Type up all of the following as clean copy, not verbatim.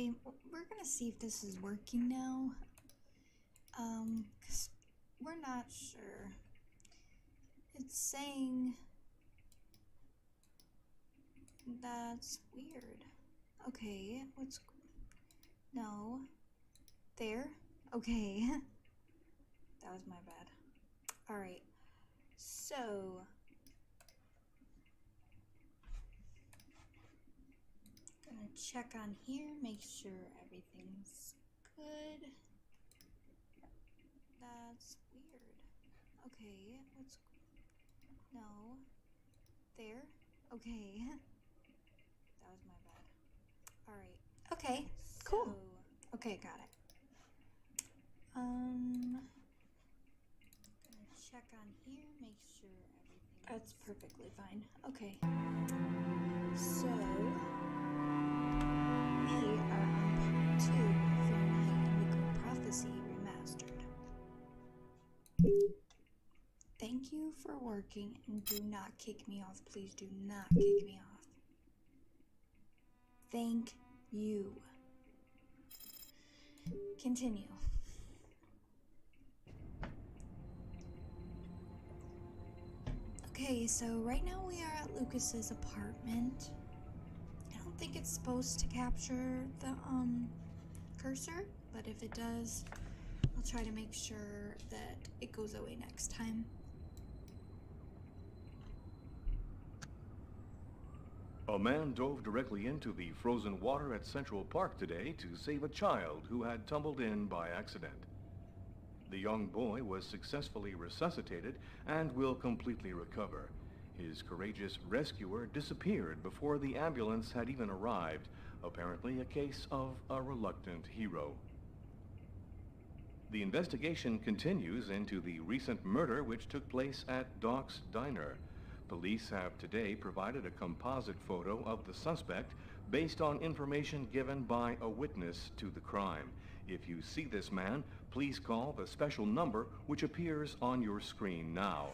Okay, we're gonna see if this is working now. 'Cause we're not sure. It's saying that's weird. Okay, no. There? Okay. That was my bad. Alright, so gonna check on here, make sure everything's good. That's weird. Okay, no. There? Okay. That was my bad. Alright. Okay, cool. Okay, got it. Gonna check on here, make sure everything. That's perfectly fine. Okay. So we are on part 2 from my Indigo Prophecy Remastered. Thank you for working, and do not kick me off. Please do not kick me off. Thank you. Continue. Okay, so right now we are at Lucas's apartment. I don't think it's supposed to capture the cursor, but if it does, I'll try to make sure that it goes away next time. A man dove directly into the frozen water at Central Park today to save a child who had tumbled in by accident. The young boy was successfully resuscitated and will completely recover. His courageous rescuer disappeared before the ambulance had even arrived, apparently a case of a reluctant hero. The investigation continues into the recent murder which took place at Doc's Diner. Police have today provided a composite photo of the suspect based on information given by a witness to the crime. If you see this man, please call the special number which appears on your screen now.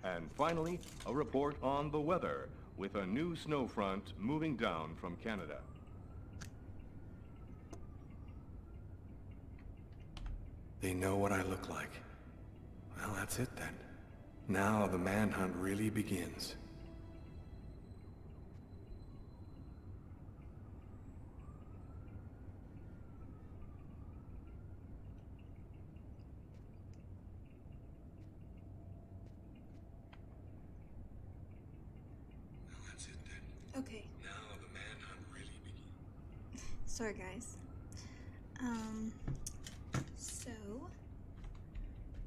And finally, a report on the weather, with a new snow front moving down from Canada. They know what I look like. Well, that's it then. Now the manhunt really begins. Well, that's it then. Okay. Now the manhunt really begins. Sorry, guys. So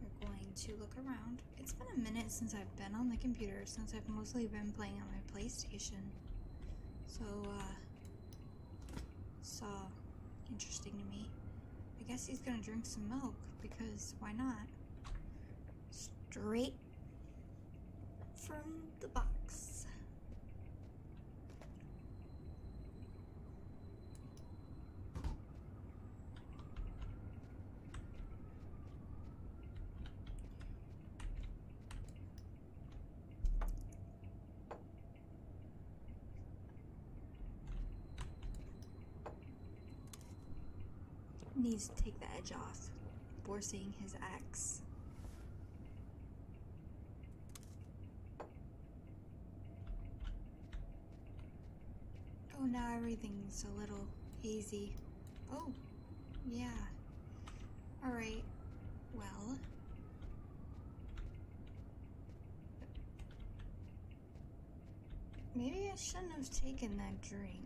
we're going to look around. It's been a minute since I've been on the computer, since I've mostly been playing on my PlayStation. So, saw interesting to me. I guess he's gonna drink some milk, because why not? Straight from the box. Needs to take the edge off before seeing his axe. Oh, now everything's a little hazy. Oh, yeah. Alright, well. Maybe I shouldn't have taken that drink.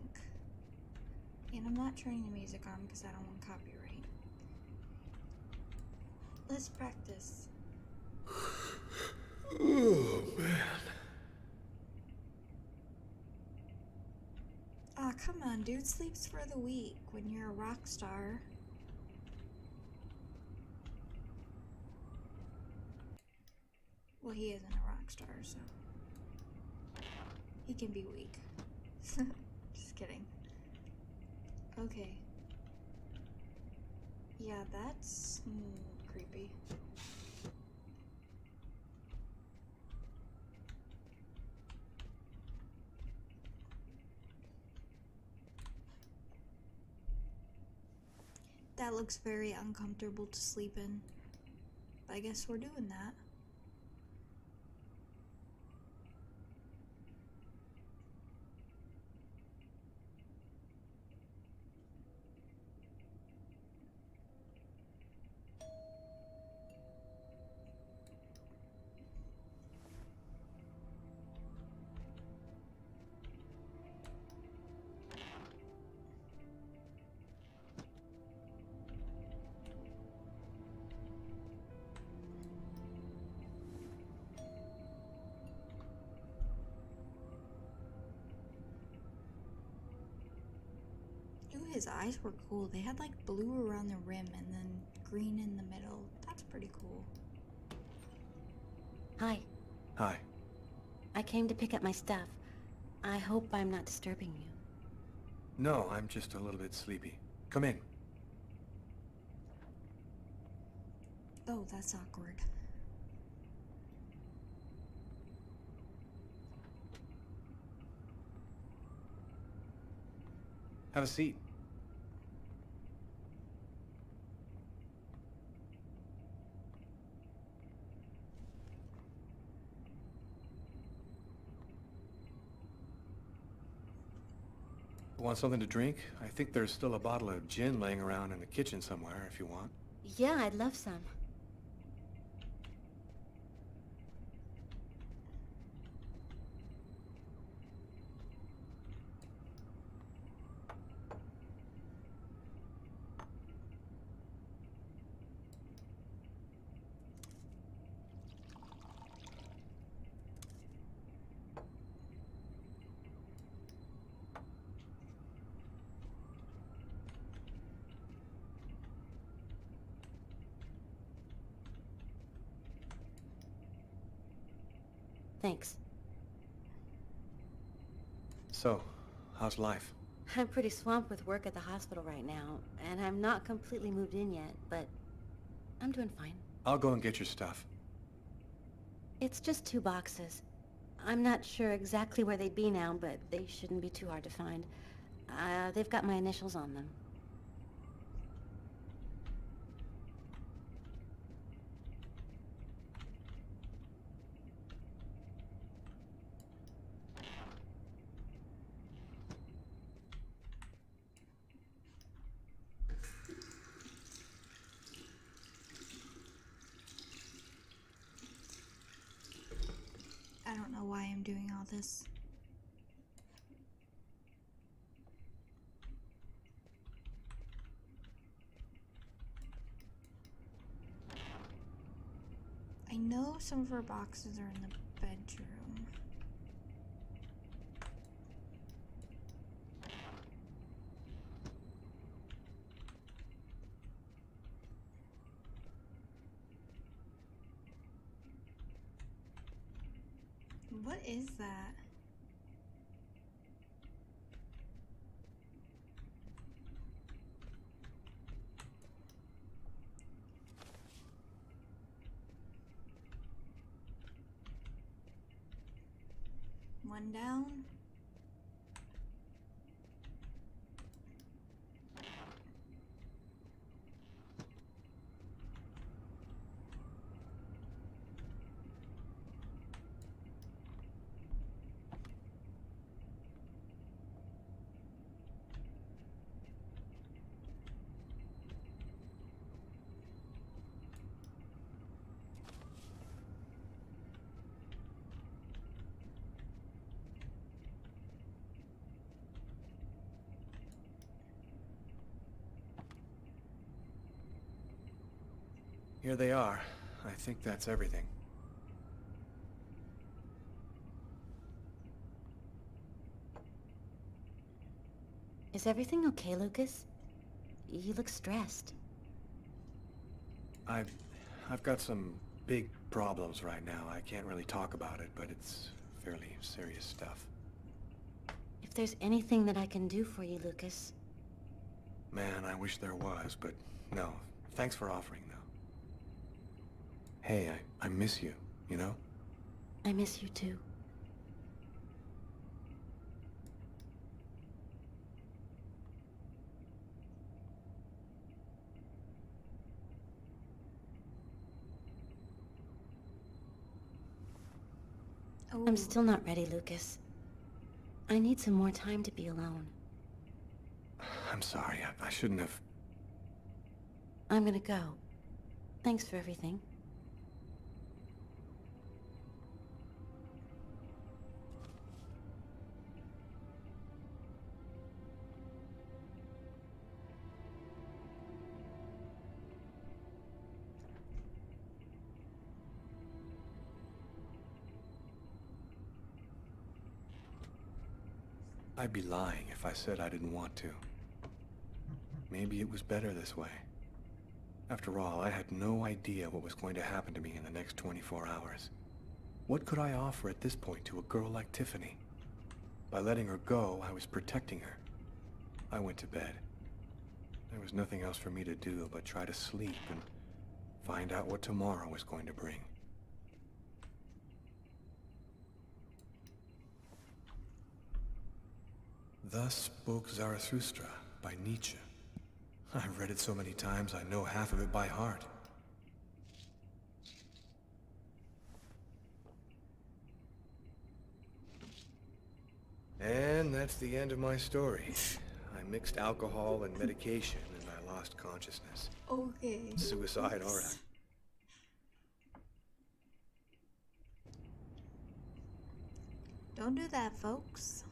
And I'm not turning the music on because I don't want copyright. Let's practice. Oh, man. Aw, come on, dude. Sleeps for the week when you're a rock star. Well, he isn't a rock star, so he can be weak. Just kidding. Okay. Yeah, that's creepy. that looks very uncomfortable to sleep in. But I guess we're doing that. Ooh, his eyes were cool. They had like blue around the rim and then green in the middle. That's pretty cool. Hi. Hi. I came to pick up my stuff. I hope I'm not disturbing you. No, I'm just a little bit sleepy. Come in. Oh, that's awkward. Have a seat. Want something to drink? I think there's still a bottle of gin laying around in the kitchen somewhere if you want. Yeah, I'd love some. Thanks. So, how's life? I'm pretty swamped with work at the hospital right now, and I'm not completely moved in yet, but I'm doing fine. I'll go and get your stuff. It's just 2 boxes. I'm not sure exactly where they'd be now, but they shouldn't be too hard to find. They've got my initials on them. I don't know why I'm doing all this. I know some of her boxes are in the bedroom. What is that? One down. Here they are. I think that's everything. Is everything okay, Lucas? You look stressed. I've got some big problems right now. I can't really talk about it, but it's fairly serious stuff. If there's anything that I can do for you, Lucas. Man, I wish there was, but no. Thanks for offering, though. Hey, I miss you, you know? I miss you too. Oh, I'm still not ready, Lucas. I need some more time to be alone. I'm sorry, I shouldn't have... I'm gonna go. Thanks for everything. I'd be lying if I said I didn't want to. Maybe it was better this way. After all, I had no idea what was going to happen to me in the next 24 hours. What could I offer at this point to a girl like Tiffany? By letting her go, I was protecting her. I went to bed. There was nothing else for me to do but try to sleep and find out what tomorrow was going to bring. Thus spoke Zarathustra by Nietzsche. I've read it so many times I know half of it by heart. And that's the end of my story. I mixed alcohol and medication and I lost consciousness. okay. Suicide, all right. Don't do that, folks.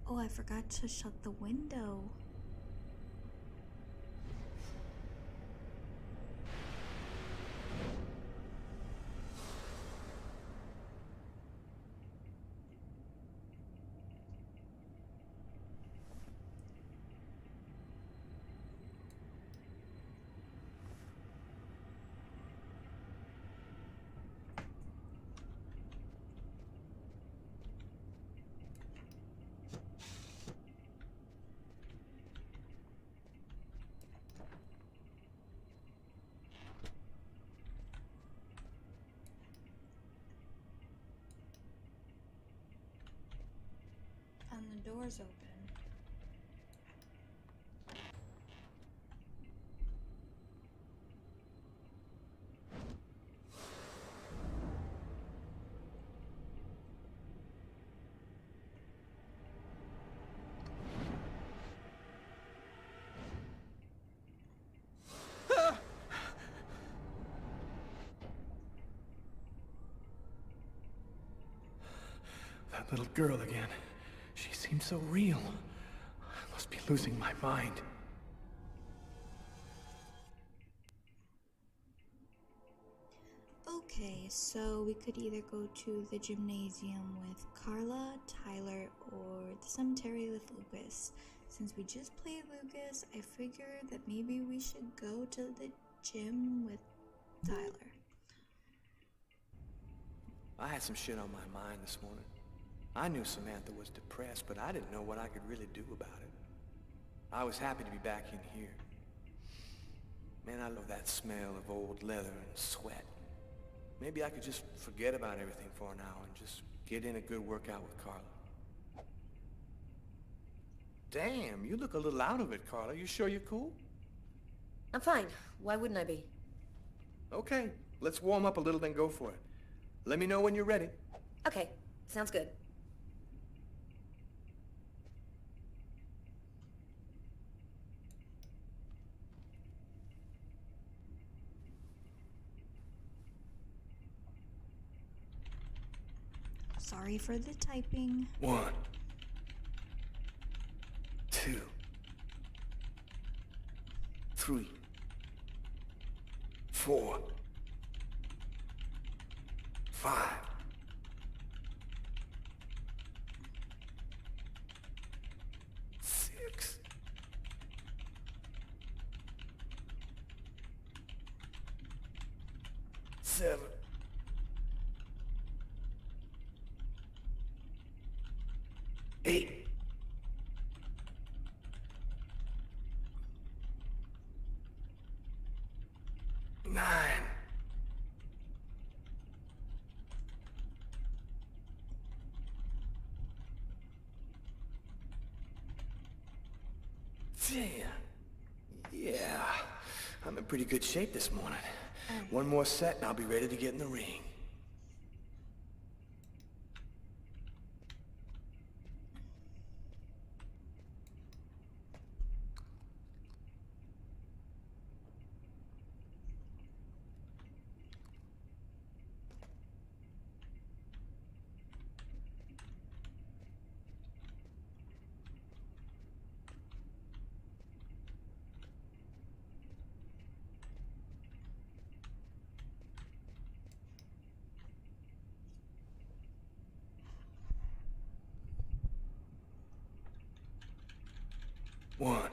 Oh, I forgot to shut the window. And the door's open. That little girl again. She seems so real. I must be losing my mind. Okay, so we could either go to the gymnasium with Carla, Tyler, or the cemetery with Lucas. Since we just played Lucas, I figured that maybe we should go to the gym with Tyler. I had some shit on my mind this morning. I knew Samantha was depressed, but I didn't know what I could really do about it. I was happy to be back in here. Man, I love that smell of old leather and sweat. Maybe I could just forget about everything for now and just get in a good workout with Carla. Damn, you look a little out of it, Carla. You sure you're cool? I'm fine. Why wouldn't I be? Okay, let's warm up a little, then go for it. Let me know when you're ready. Okay, sounds good. Sorry for the typing. 1, 2, 3, 4, 5. 6. 7. 8. Damn. Yeah, I'm in pretty good shape this morning. One more set and I'll be ready to get in the ring. One,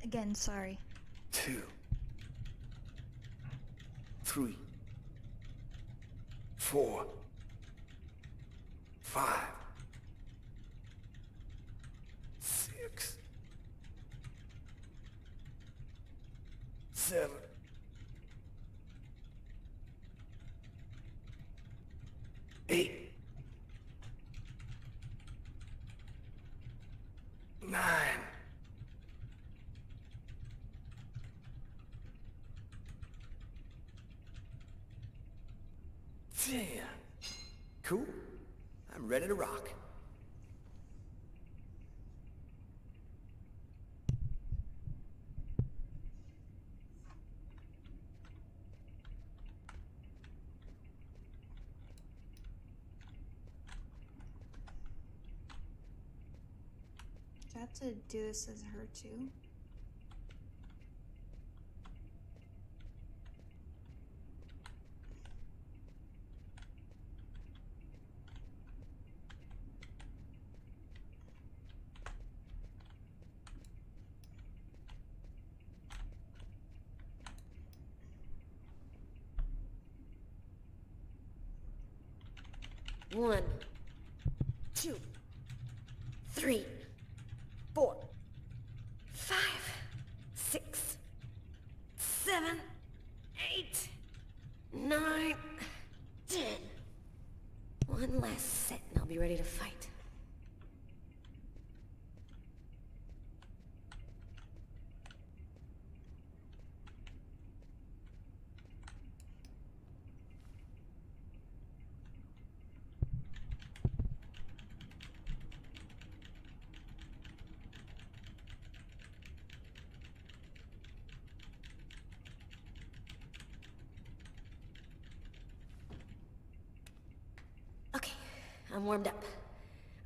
Again, sorry. 2, 3, 4, 5, 6, 7, 8, 9. Damn. Cool. I'm ready to rock. Do I have to do this as her too? One, 2, 3, 4, 5, 6, 7, 8, 9, 10. One last set and I'll be ready to fight. Okay, I'm warmed up.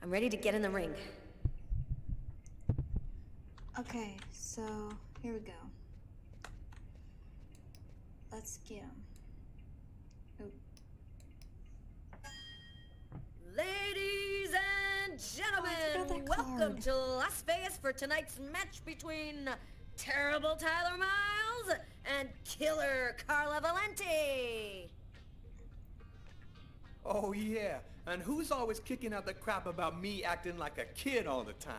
I'm ready to get in the ring. Okay, so here we go. Let's get him. Oh, Ladies and Oh, I forgot gentlemen, that welcome card. to Las Vegas for tonight's match between Terrible Tyler Miles and Killer Carla Valenti. Oh yeah, and who's always kicking out the crap about me acting like a kid all the time?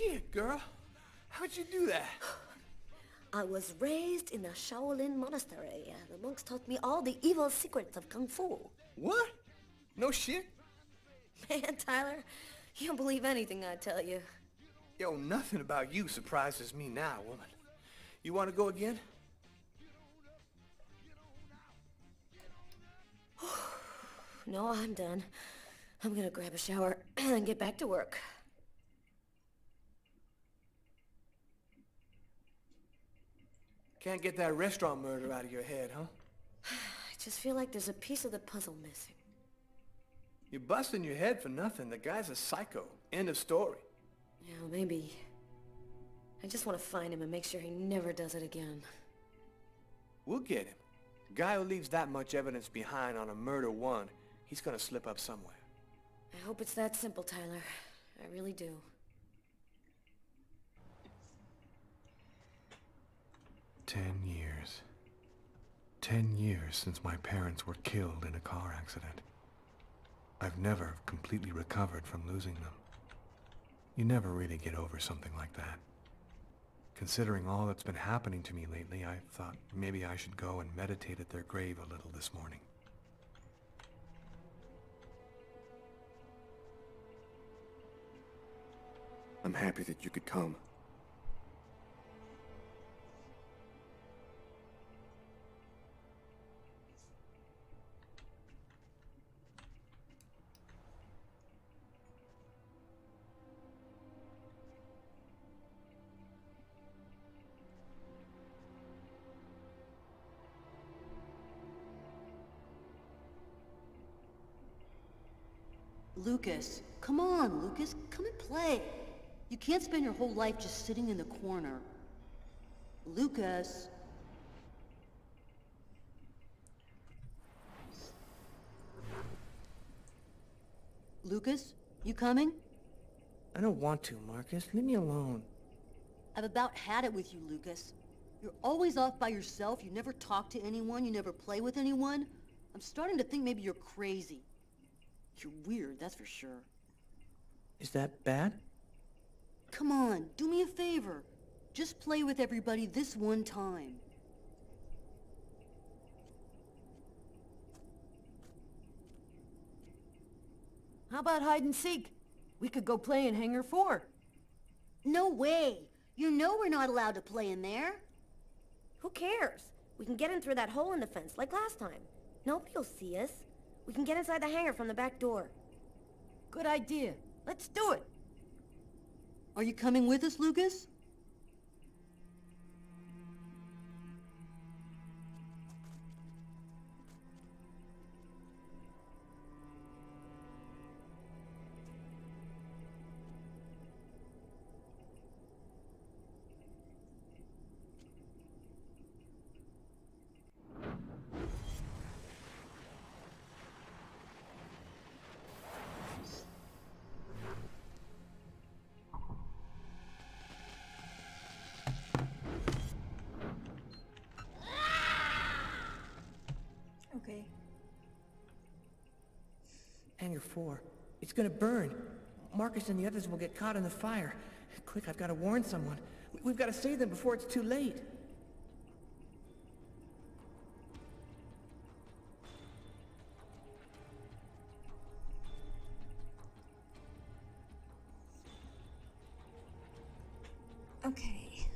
shit, girl. How'd you do that? I was raised in a Shaolin monastery. The monks taught me all the evil secrets of Kung Fu. What? No shit? Man, Tyler, you don't believe anything I tell you. Yo, nothing about you surprises me now, woman. You want to go again? No, I'm done. I'm gonna grab a shower and get back to work. Can't get that restaurant murder out of your head, huh? I just feel like there's a piece of the puzzle missing. You're busting your head for nothing. The guy's a psycho. End of story. Yeah, maybe. I just want to find him and make sure he never does it again. We'll get him. The guy who leaves that much evidence behind on a murder one, he's gonna slip up somewhere. I hope it's that simple, Tyler. I really do. $10 years. 10 years since my parents were killed in a car accident. I've never completely recovered from losing them. You never really get over something like that. Considering all that's been happening to me lately, I thought maybe I should go and meditate at their grave a little this morning. I'm happy that you could come. Lucas, come on, Lucas, come and play. You can't spend your whole life just sitting in the corner. Lucas. Lucas, you coming? I don't want to, Marcus. Leave me alone. I've about had it with you, Lucas. You're always off by yourself, you never talk to anyone, you never play with anyone. I'm starting to think maybe you're crazy. You're weird, that's for sure. Is that bad? Come on, do me a favor. Just play with everybody this one time. How about hide and seek? We could go play in Hangar 4. No way! You know we're not allowed to play in there. Who cares? We can get in through that hole in the fence, like last time. Nobody will see us. We can get inside the hangar from the back door. Good idea. Let's do it. Are you coming with us, Lucas? Okay. Hangar 4. It's gonna burn. Marcus and the others will get caught in the fire. Quick, I've got to warn someone. We've got to save them before it's too late. Okay.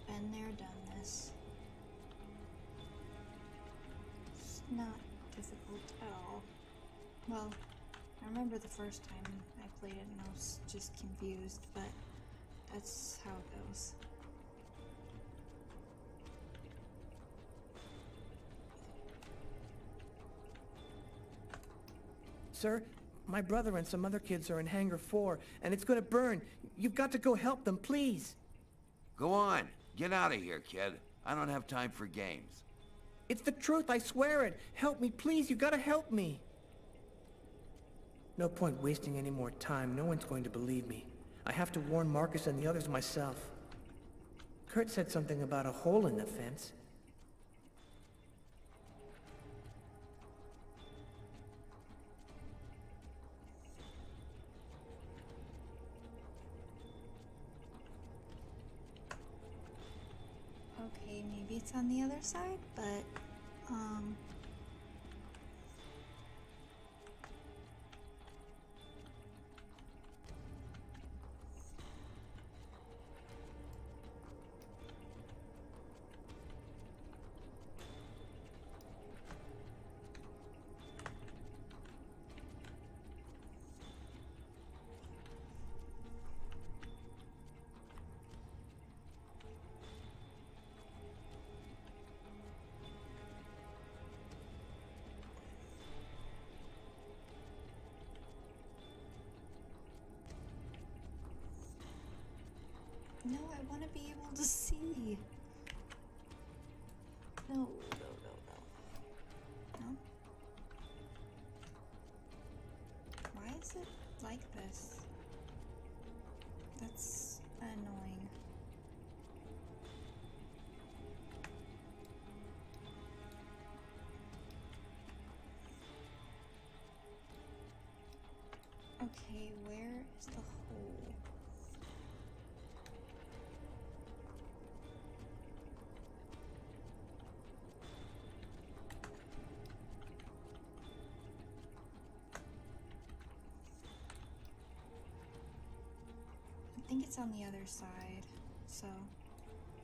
Been there, done this. It's not difficult at all. Well, I remember the first time I played it and I was just confused, but that's how it goes. Sir, my brother and some other kids are in Hangar 4, and it's gonna burn. You've got to go help them, please. Go on. Get out of here, kid. I don't have time for games. It's the truth, I swear it. Help me, please. You gotta help me. No point wasting any more time. No one's going to believe me. I have to warn Marcus and the others myself. Kurt said something about a hole in the fence. maybe it's on the other side, but, no, I want to be able to see. No, no, no, no. No? Why is it like this? That's annoying. Okay, where is the hole? I think it's on the other side, so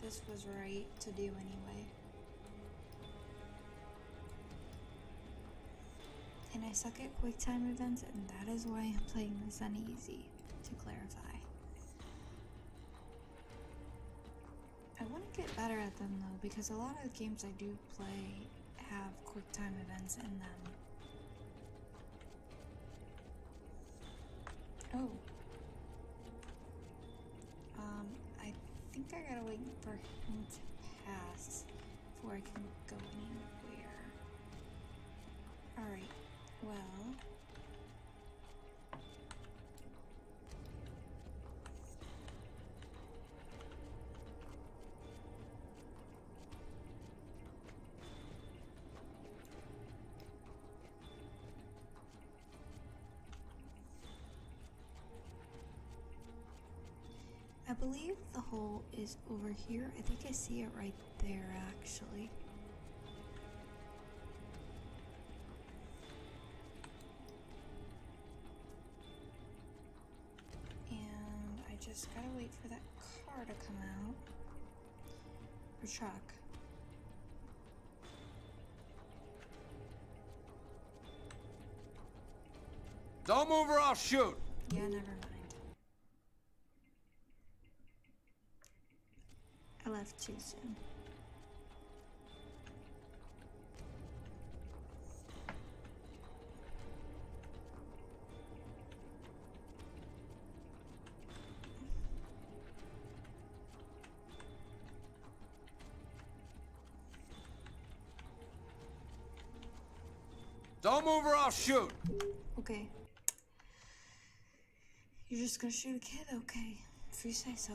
this was right to do anyway. And I suck at quick time events, and that is why I'm playing this on easy, to clarify. I want to get better at them though, because a lot of the games I do play have quick time events in them. Oh. I think I gotta wait for him to pass before I can go anywhere. Alright, well. I believe the hole is over here. I think I see it right there, actually. And I just gotta wait for that car to come out. Or truck. Don't move or I'll shoot! Yeah, never mind. I left too soon. Don't move or I'll shoot! Okay. You're just gonna shoot a kid? Okay. If you say so.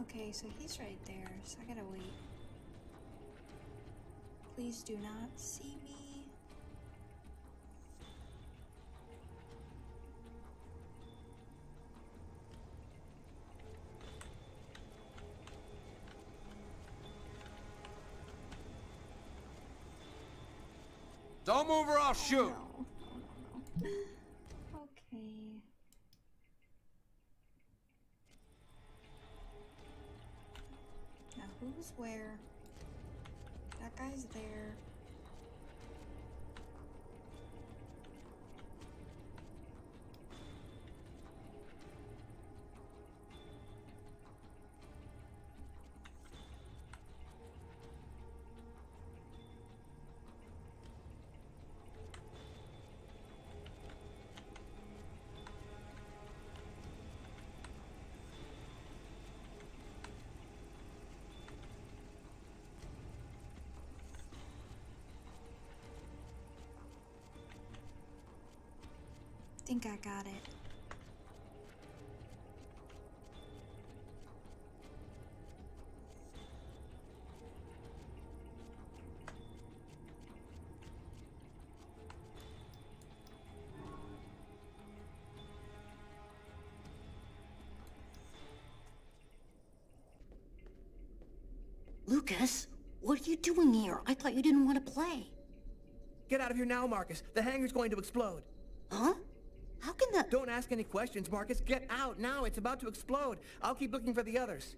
Okay, so he's right there, so I gotta wait. Please do not see me. Don't move or I'll shoot! No, no, no. Okay. Now who's where? That guy's there. Think I got it. Lucas, what are you doing here? I thought you didn't want to play. Get out of here now, Marcus. The hangar's going to explode. Huh? How can that... Don't ask any questions, Marcus. Get out now. It's about to explode. I'll keep looking for the others.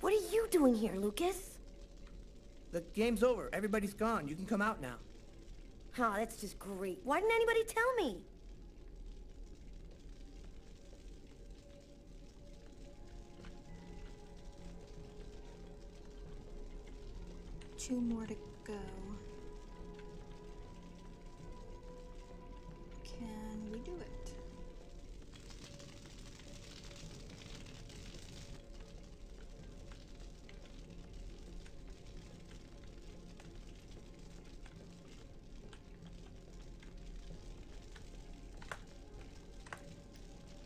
What are you doing here, Lucas? The game's over. Everybody's gone. You can come out now. Oh, that's just great. Why didn't anybody tell me? Two more to go. Can we do it?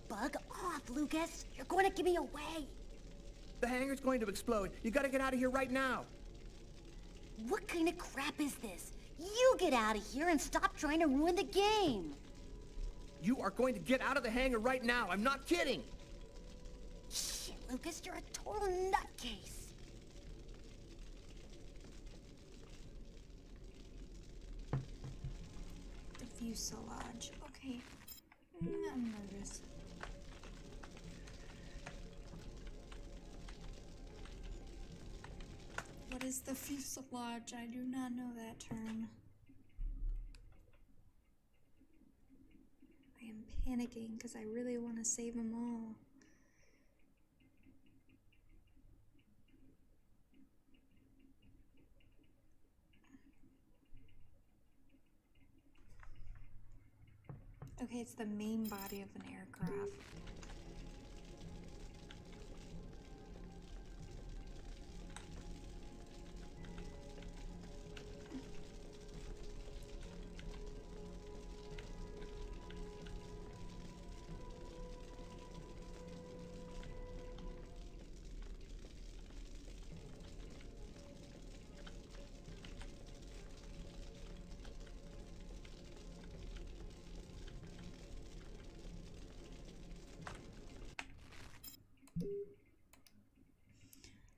Bug off, Lucas. You're going to give me away. The hangar's going to explode. You gotta get out of here right now. What kind of crap is this? You get out of here and stop trying to ruin the game. You are going to get out of the hangar right now. I'm not kidding. Shit, Lucas, you're a total nutcase. The fuselage. Okay. I'm nervous. What is the fuselage? I do not know that term. I am panicking because I really want to save them all. Okay, it's the main body of an aircraft.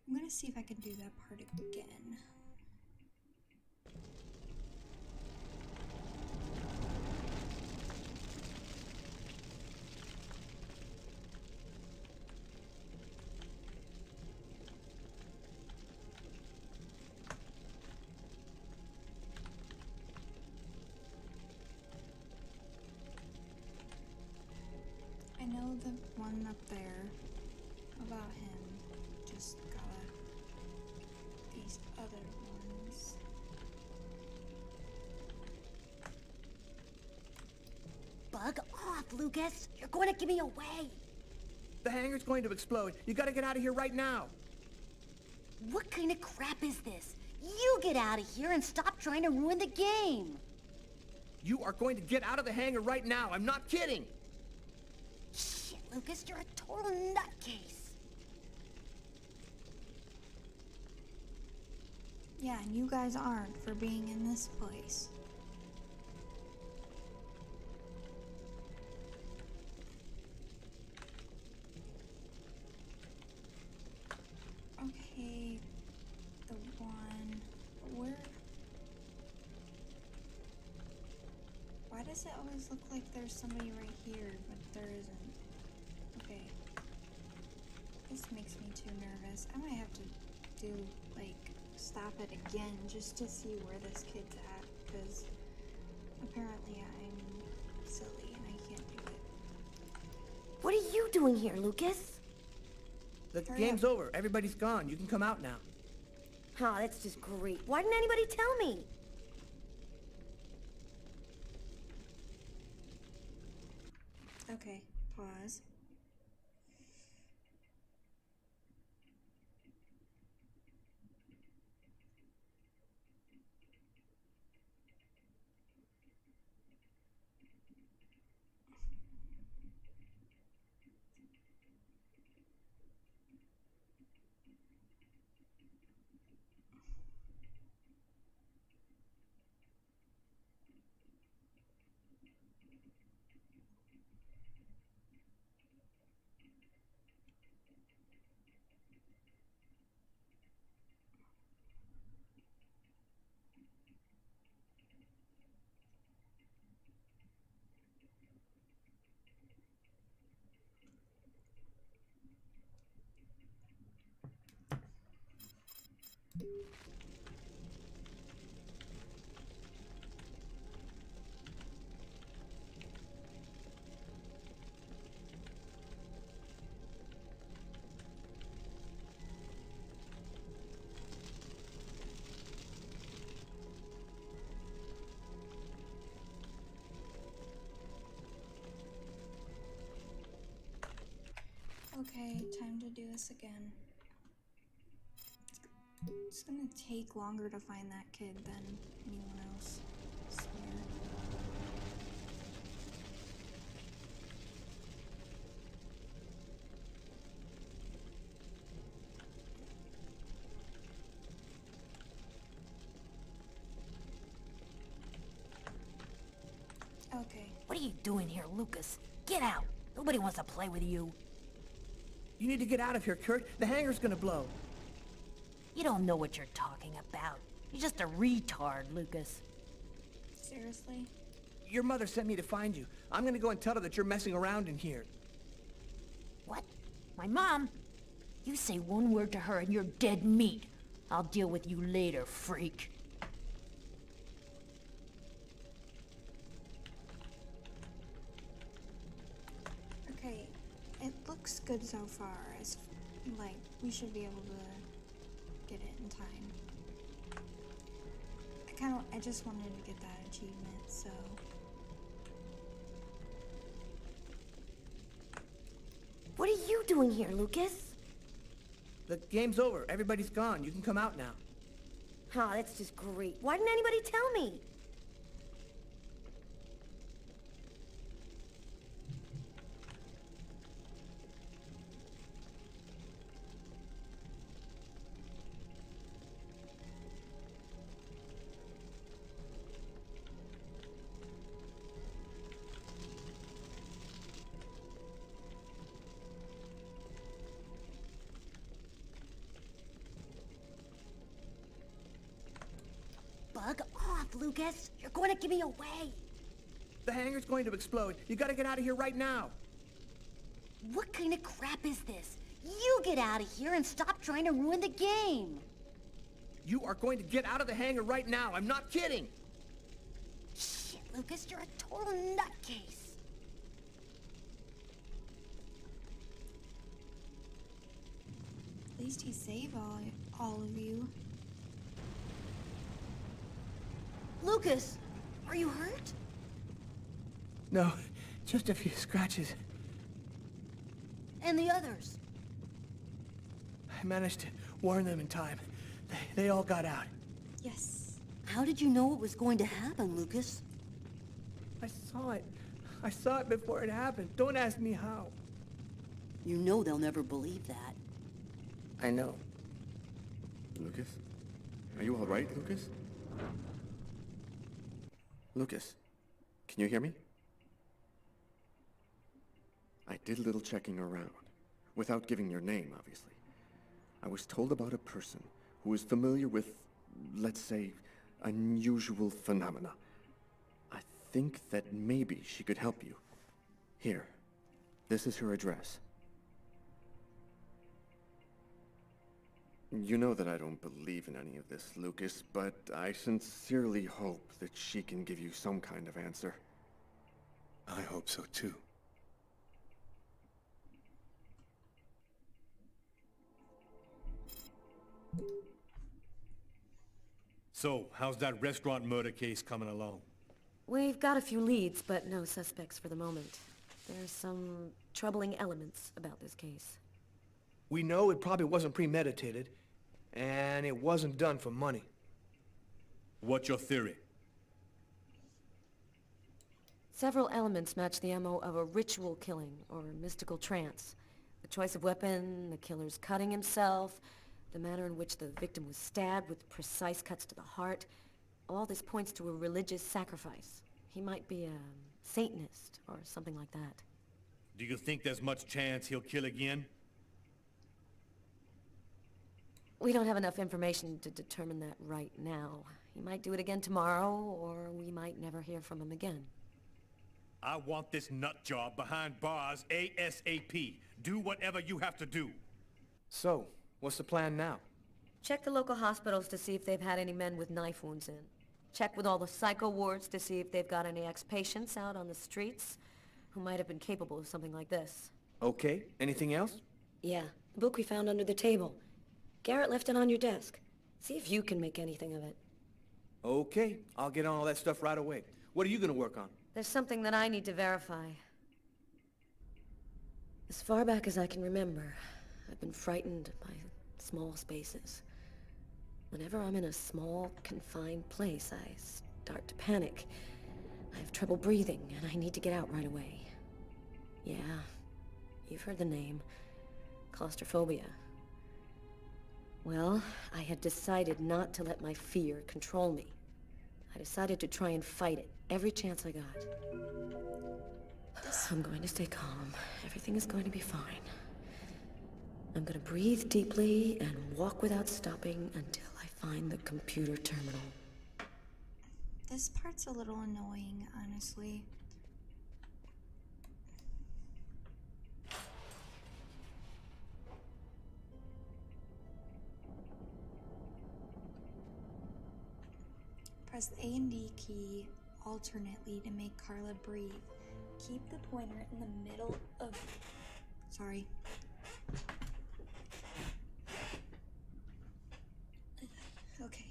I'm gonna see if I can do that part again. I know the one up there about him. Just gotta these other ones. Bug off, Lucas. You're going to give me away. The hangar's going to explode. You gotta get out of here right now. What kind of crap is this? You get out of here and stop trying to ruin the game. You are going to get out of the hangar right now. I'm not kidding. Shit, Lucas, you're a total nutcase. Yeah, and you guys aren't for being in this place. Okay, the one, where? Why does it always look like there's somebody right here, but there isn't? Okay. This makes me too nervous. I might have to do, like, stop it again just to see where this kid's at, because apparently I'm silly and I can't do it. What are you doing here, Lucas? The Hurry game's up. over. Everybody's gone. You can come out now. Oh, that's just great. Why didn't anybody tell me? Okay, pause. Okay, time to do this again. It's gonna take longer to find that kid than anyone else, I swear. Okay. What are you doing here, Lucas? Get out! Nobody wants to play with you. You need to get out of here, Kurt. The hangar's gonna blow. You don't know what you're talking about. You're just a retard, Lucas. Seriously? Your mother sent me to find you. I'm gonna go and tell her that you're messing around in here. What? My mom? You say one word to her and you're dead meat. I'll deal with you later, freak. Okay, it looks good so far, as like we should be able to get it in time. I just wanted to get that achievement, so. What are you doing here, Lucas? The game's over. Everybody's gone. You can come out now. Oh, that's just great. Why didn't anybody tell me? Bug off, Lucas. You're going to give me away. The hangar's going to explode. You gotta get out of here right now. What kind of crap is this? You get out of here and stop trying to ruin the game. You are going to get out of the hangar right now. I'm not kidding. Shit, Lucas, you're a total nutcase. At least he saved all of you. Lucas, are you hurt? No, just a few scratches. And the others? I managed to warn them in time. They all got out. Yes. How did you know it was going to happen, Lucas? I saw it. I saw it before it happened. Don't ask me how. You know they'll never believe that. I know. Lucas? Are you all right, Lucas? Lucas, can you hear me? I did a little checking around, without giving your name, obviously. I was told about a person who is familiar with, let's say, unusual phenomena. I think that maybe she could help you. Here, this is her address. You know that I don't believe in any of this, Lucas, but I sincerely hope that she can give you some kind of answer. I hope so too. So, how's that restaurant murder case coming along? We've got a few leads, but no suspects for the moment. There's some troubling elements about this case. We know it probably wasn't premeditated, and it wasn't done for money. What's your theory? Several elements match the MO of a ritual killing or mystical trance. The choice of weapon, the killer's cutting himself, the manner in which the victim was stabbed with precise cuts to the heart. All this points to a religious sacrifice. He might be a Satanist or something like that. Do you think there's much chance he'll kill again? We don't have enough information to determine that right now. He might do it again tomorrow, or we might never hear from him again. I want this nut job behind bars ASAP. Do whatever you have to do. So, what's the plan now? Check the local hospitals to see if they've had any men with knife wounds in. Check with all the psycho wards to see if they've got any ex-patients out on the streets who might have been capable of something like this. Okay, anything else? Yeah, the book we found under the table. Garrett left it on your desk. See if you can make anything of it. Okay, I'll get on all that stuff right away. What are you gonna work on? There's something that I need to verify. As far back as I can remember, I've been frightened by small spaces. Whenever I'm in a small, confined place, I start to panic. I have trouble breathing, and I need to get out right away. Yeah, you've heard the name. Claustrophobia. Well, I had decided not to let my fear control me. I decided to try and fight it every chance I got. I'm going to stay calm. Everything is going to be fine. I'm going to breathe deeply and walk without stopping until I find the computer terminal. This part's a little annoying, honestly. Press the A and D key alternately to make Carla breathe. Keep the pointer in the middle of... Sorry. Okay.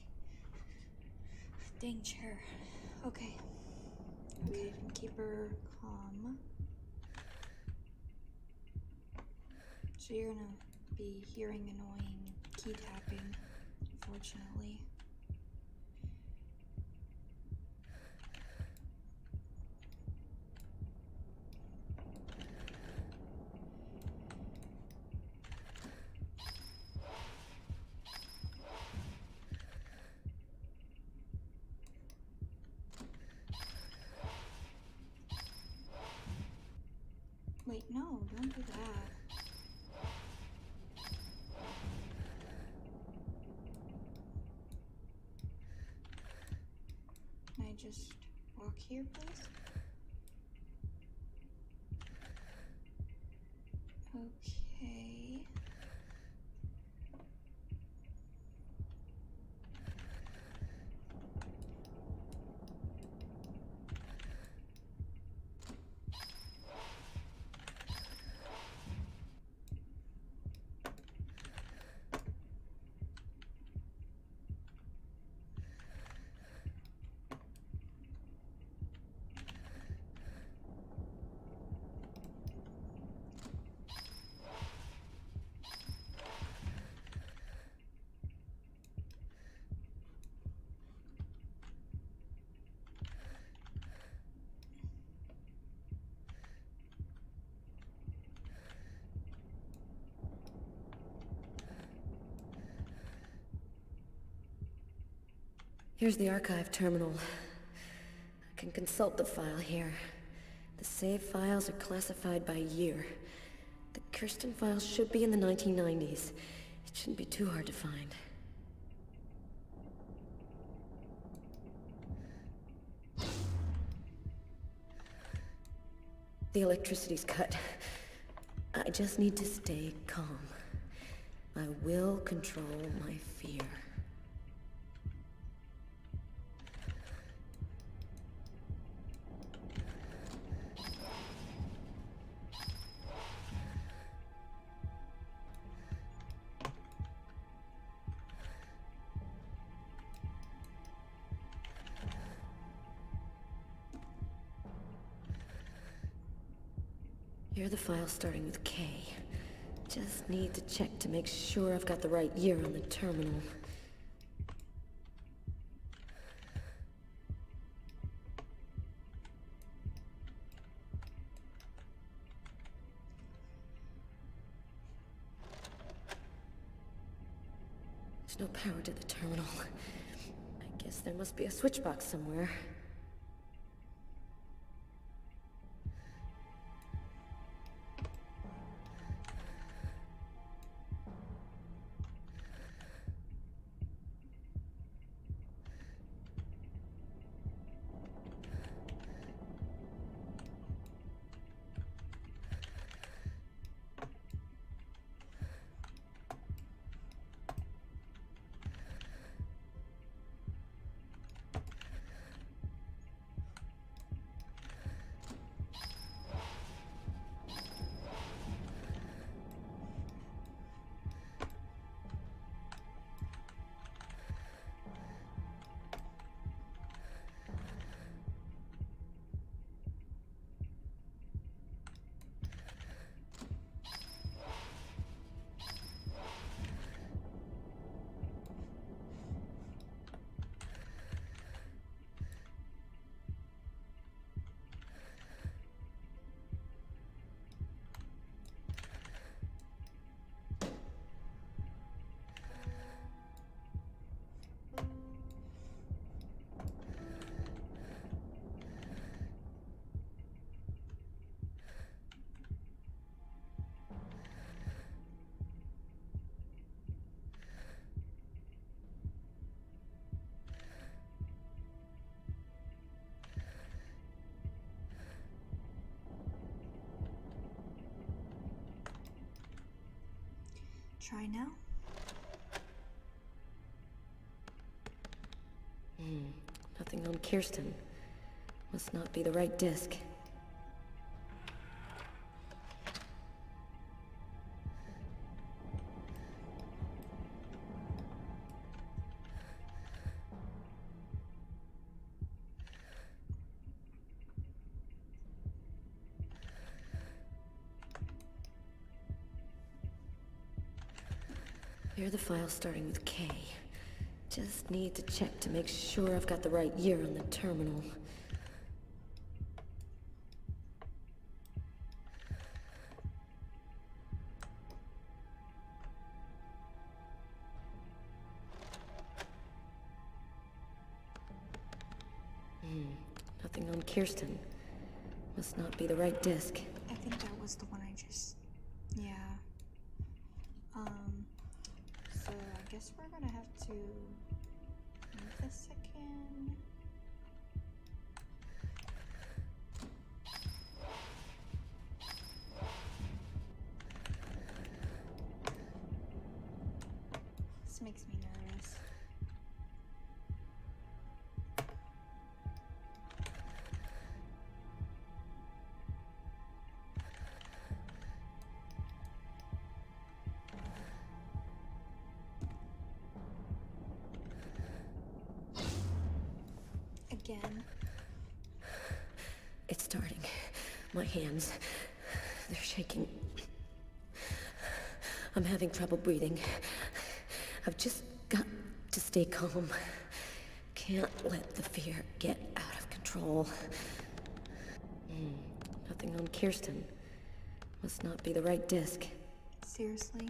Dang chair. Okay. Okay, and keep her calm. So you're gonna be hearing annoying key tapping, unfortunately. Wait, no, don't do that. Can I just walk here, please? Okay. Here's the archive terminal. I can consult the file here. The save files are classified by year. The Kirsten files should be in the 1990s. It shouldn't be too hard to find. The electricity's cut. I just need to stay calm. I will control my fear. Here are the files starting with K. Just need to check to make sure I've got the right year on the terminal. There's no power to the terminal. I guess there must be a switch box somewhere. Try now. Nothing on Kirsten. Must not be the right disc. Here are the files starting with K. Just need to check to make sure I've got the right year on the terminal. Nothing on Kirsten. Must not be the right disc. I think that was the one I just... Yeah. So I guess we're gonna have to move this again. This makes me nervous. Again. It's starting. My hands, they're shaking. I'm having trouble breathing. I've just got to stay calm. Can't let the fear get out of control. Nothing on Kirsten. Must not be the right disc. Seriously?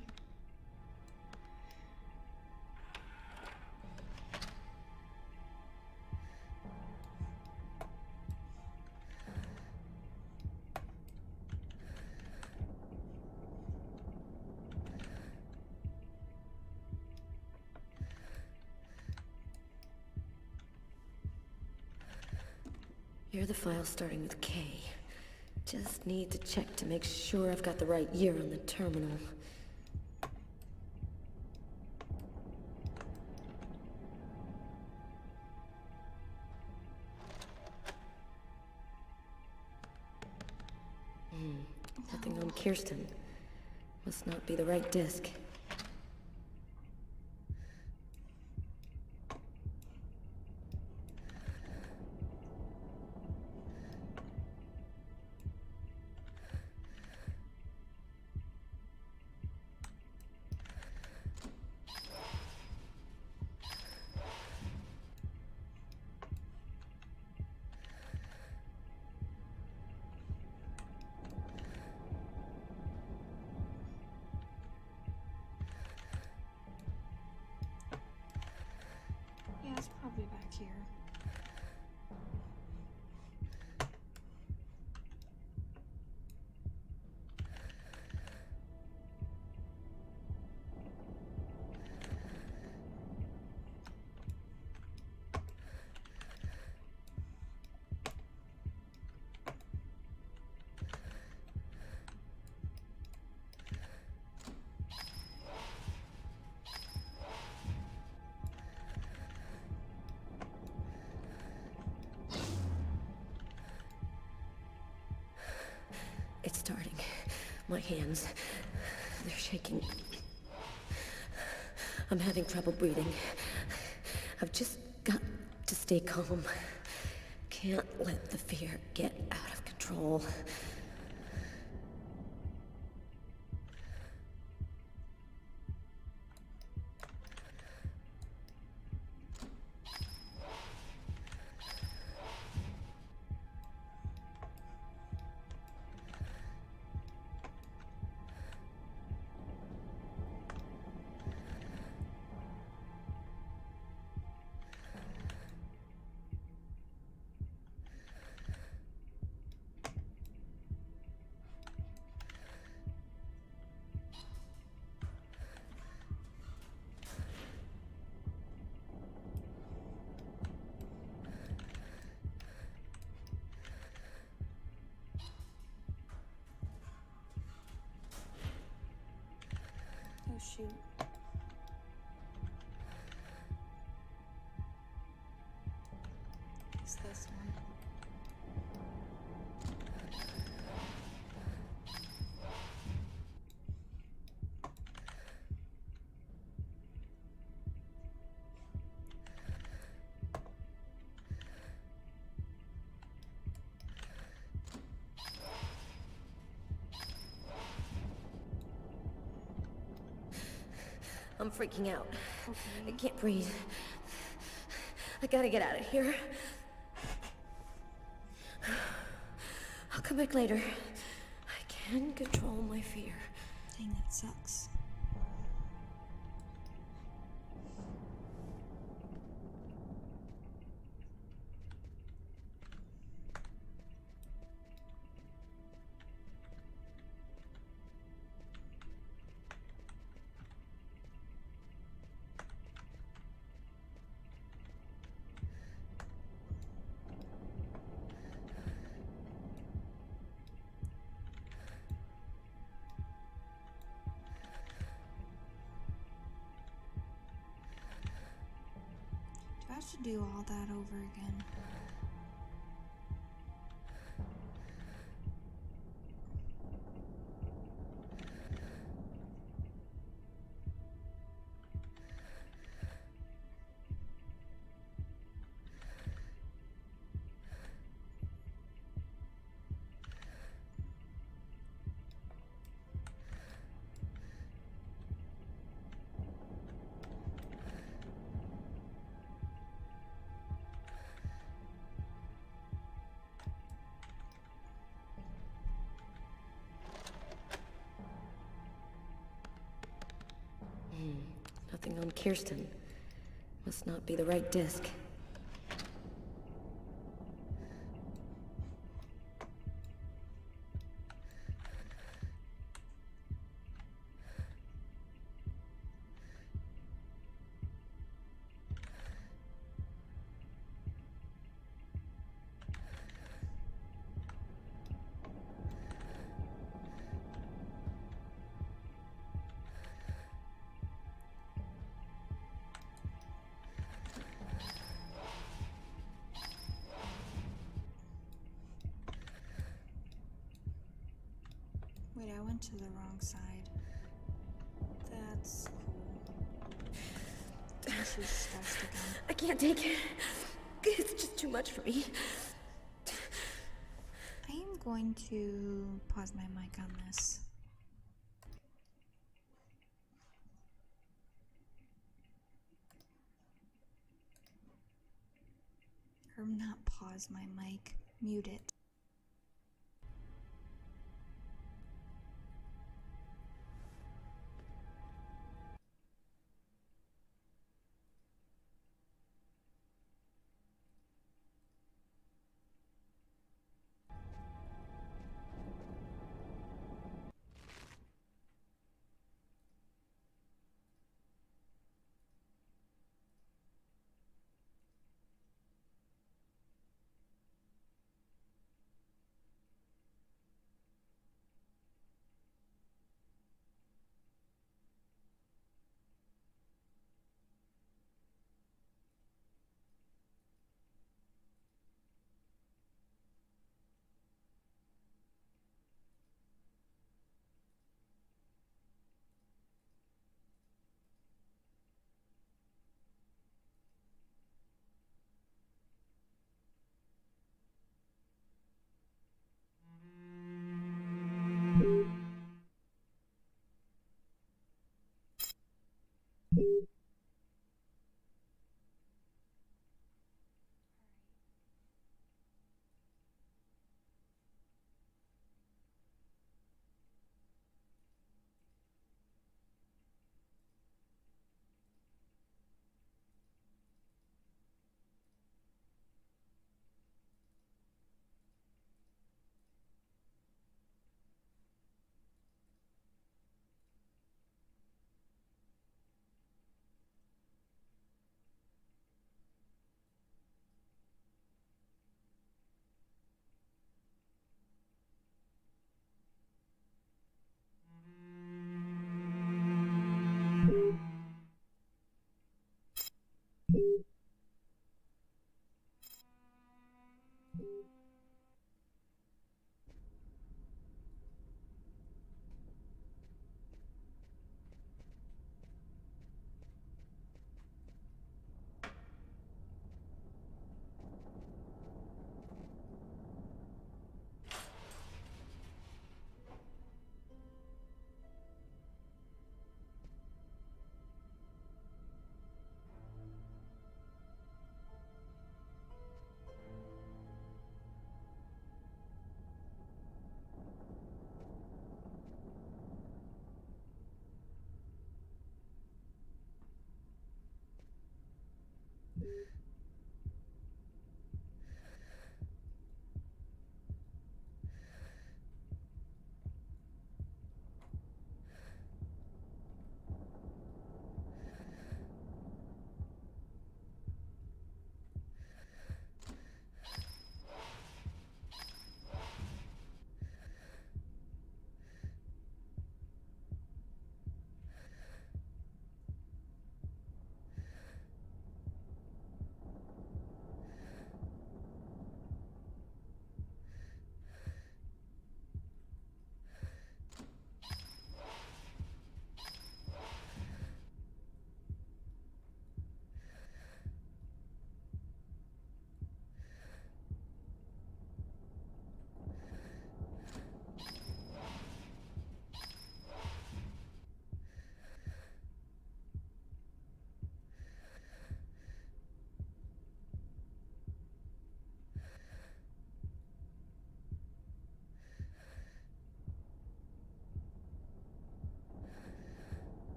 Here are the files starting with K. Just need to check to make sure I've got the right year on the terminal. Nothing on Kirsten. Must not be the right disc. I'll be back here. It's starting. My hands, they're shaking. I'm having trouble breathing. I've just got to stay calm. Can't let the fear get out of control. Oh shoot. It's this one. I'm freaking out. Okay. I can't breathe. I gotta get out of here. I'll come back later. I can control my fear. Dang, that sucks. I should do all that over again. Nothing on Kirsten. Must not be the right disc. Wait, I went to the wrong side. That's cool. And she's stressed again. I can't take it. It's just too much for me. I am going to pause my mic on this. Or not pause my mic, mute it.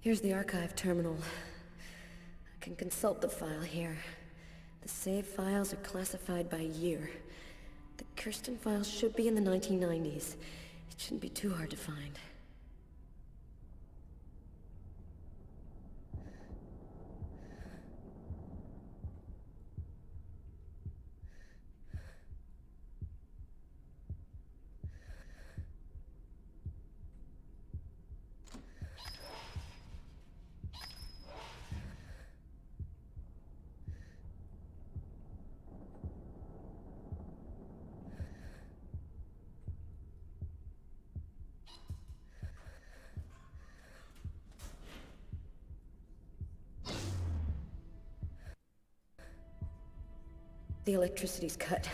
Here's the archive terminal. I can consult the file here. The save files are classified by year. The Kirsten files should be in the 1990s. It shouldn't be too hard to find. The electricity's cut.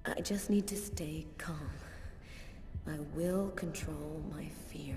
I just need to stay calm. I will control my fear.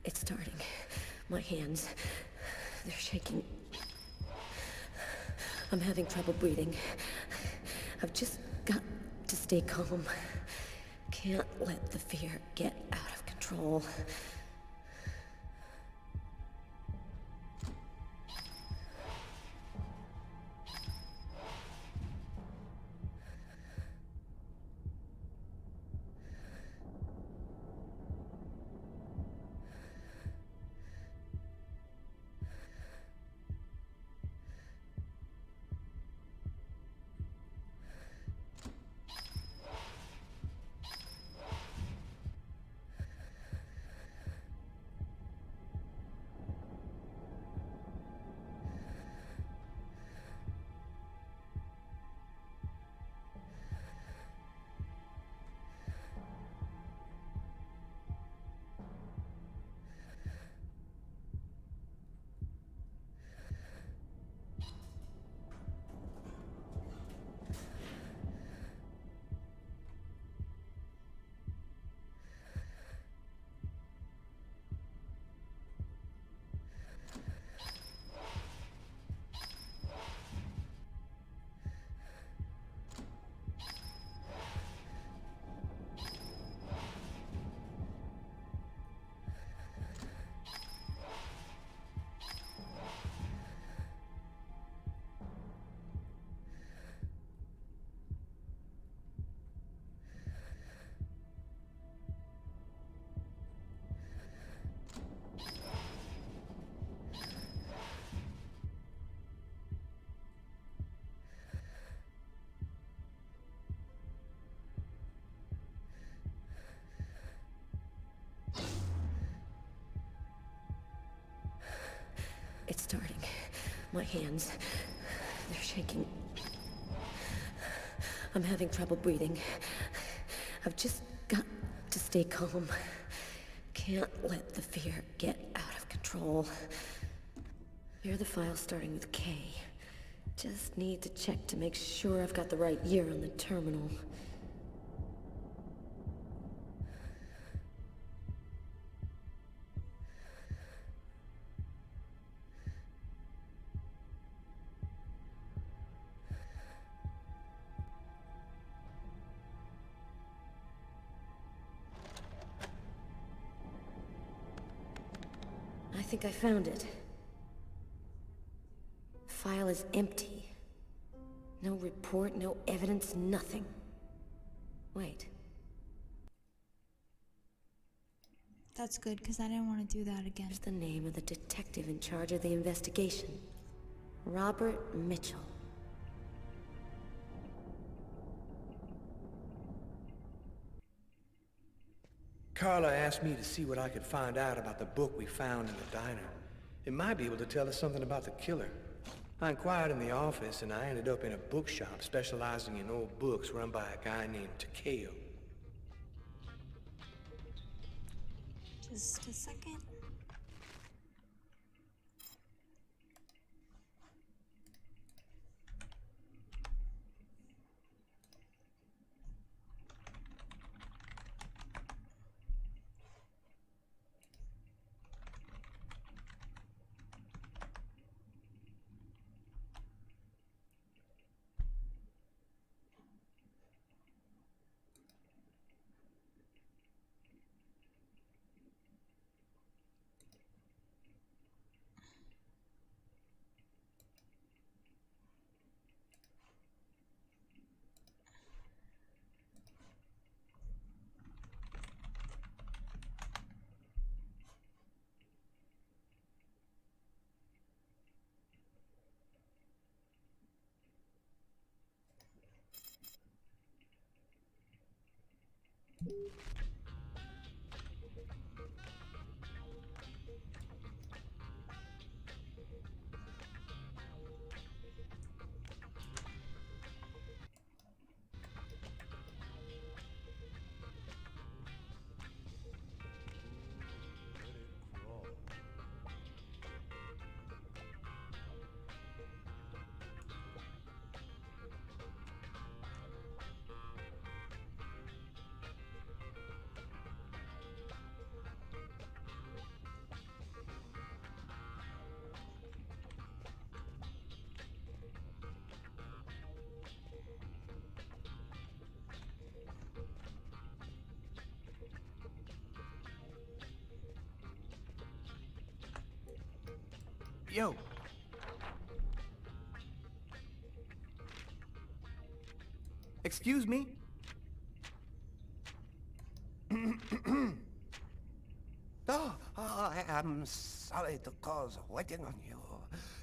It's starting. My hands, they're shaking. I'm having trouble breathing. I've just got to stay calm. Can't let the fear get out of control. It's starting. My hands, they're shaking. I'm having trouble breathing. I've just got to stay calm. Can't let the fear get out of control. Here are the files starting with K. Just need to check to make sure I've got the right year on the terminal. I think I found it. File is empty. No report, no evidence, nothing. Wait. That's good, because I didn't want to do that again. Here's the name of the detective in charge of the investigation. Robert Mitchell. Carla asked me to see what I could find out about the book we found in the diner. It might be able to tell us something about the killer. I inquired in the office, and I ended up in a bookshop specializing in old books run by a guy named Takeo. Just a second. Yo! Excuse me? Oh, I am sorry to cause waiting on you.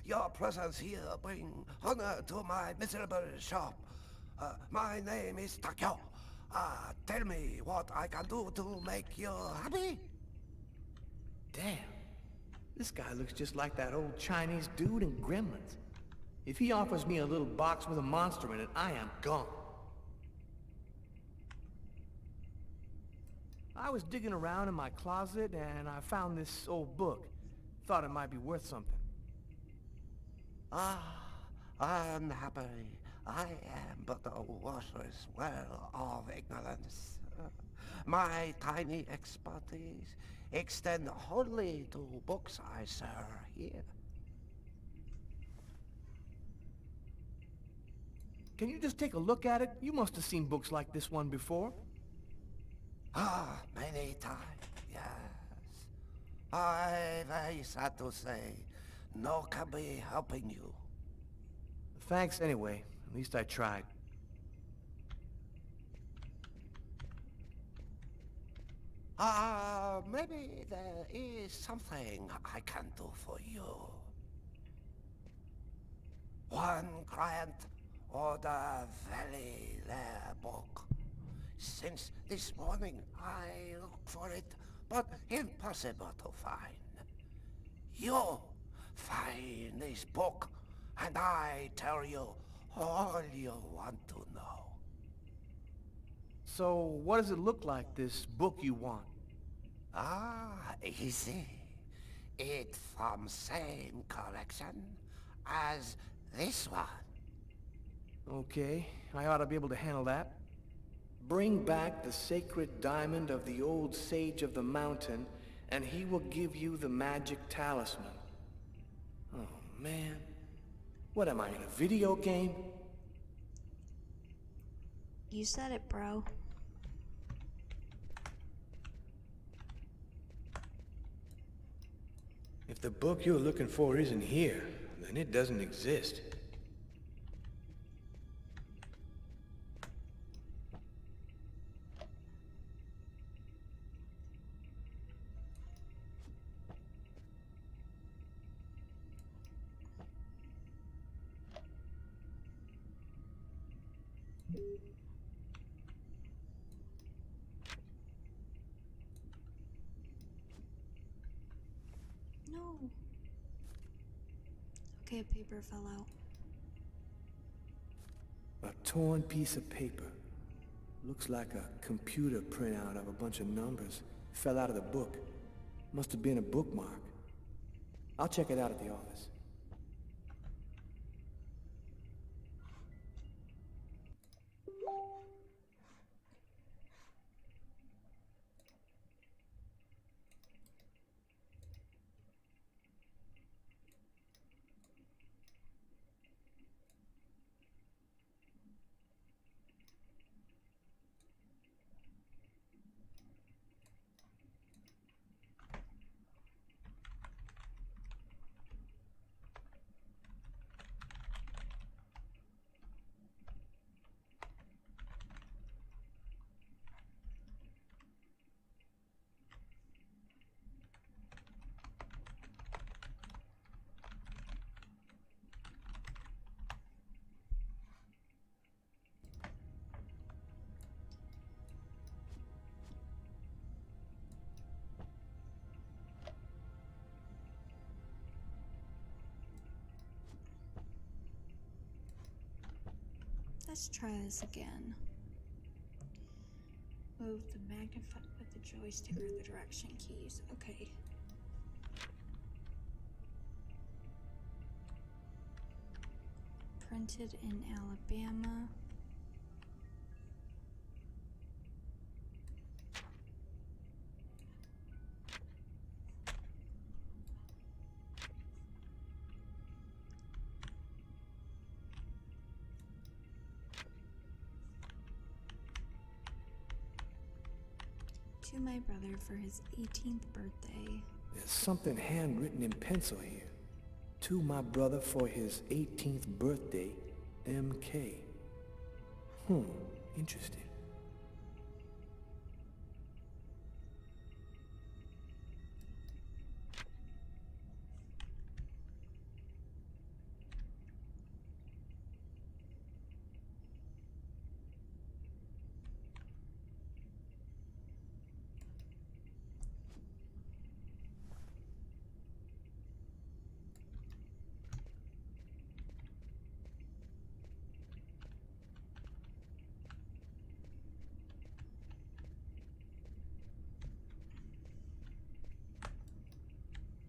Your presence here bring honor to my miserable shop. My name is Takeo. Tell me what I can do to make you happy? Damn. This guy looks just like that old Chinese dude in Gremlins. If he offers me a little box with a monster in it, I am gone. I was digging around in my closet and I found this old book. Thought it might be worth something. Unhappily, I am but a worthless well of ignorance. My tiny expertise extend wholly to books I sell here. Can you just take a look at it? You must have seen books like this one before. Many times, yes. I very sad to say, no can be helping you. Thanks anyway. At least I tried. Maybe there is something I can do for you. One client ordered very rare book. Since this morning I looked for it, but impossible to find. You find this book, and I tell you all you want to know. So, what does it look like, this book you want? Ah, easy. It from same collection as this one. Okay, I ought to be able to handle that. Bring back the sacred diamond of the old sage of the mountain, and he will give you the magic talisman. Oh, man. What am I, in a video game? You said it, bro. If the book you're looking for isn't here, then it doesn't exist. No. Okay, a paper fell out. A torn piece of paper. Looks like a computer printout of a bunch of numbers. Fell out of the book. Must have been a bookmark. I'll check it out at the office. Let's try this again. Move the magnify with the joystick or the direction keys. Okay. Printed in Alabama. To my brother for his 18th birthday. There's something handwritten in pencil here. To my brother for his 18th birthday, MK. Interesting.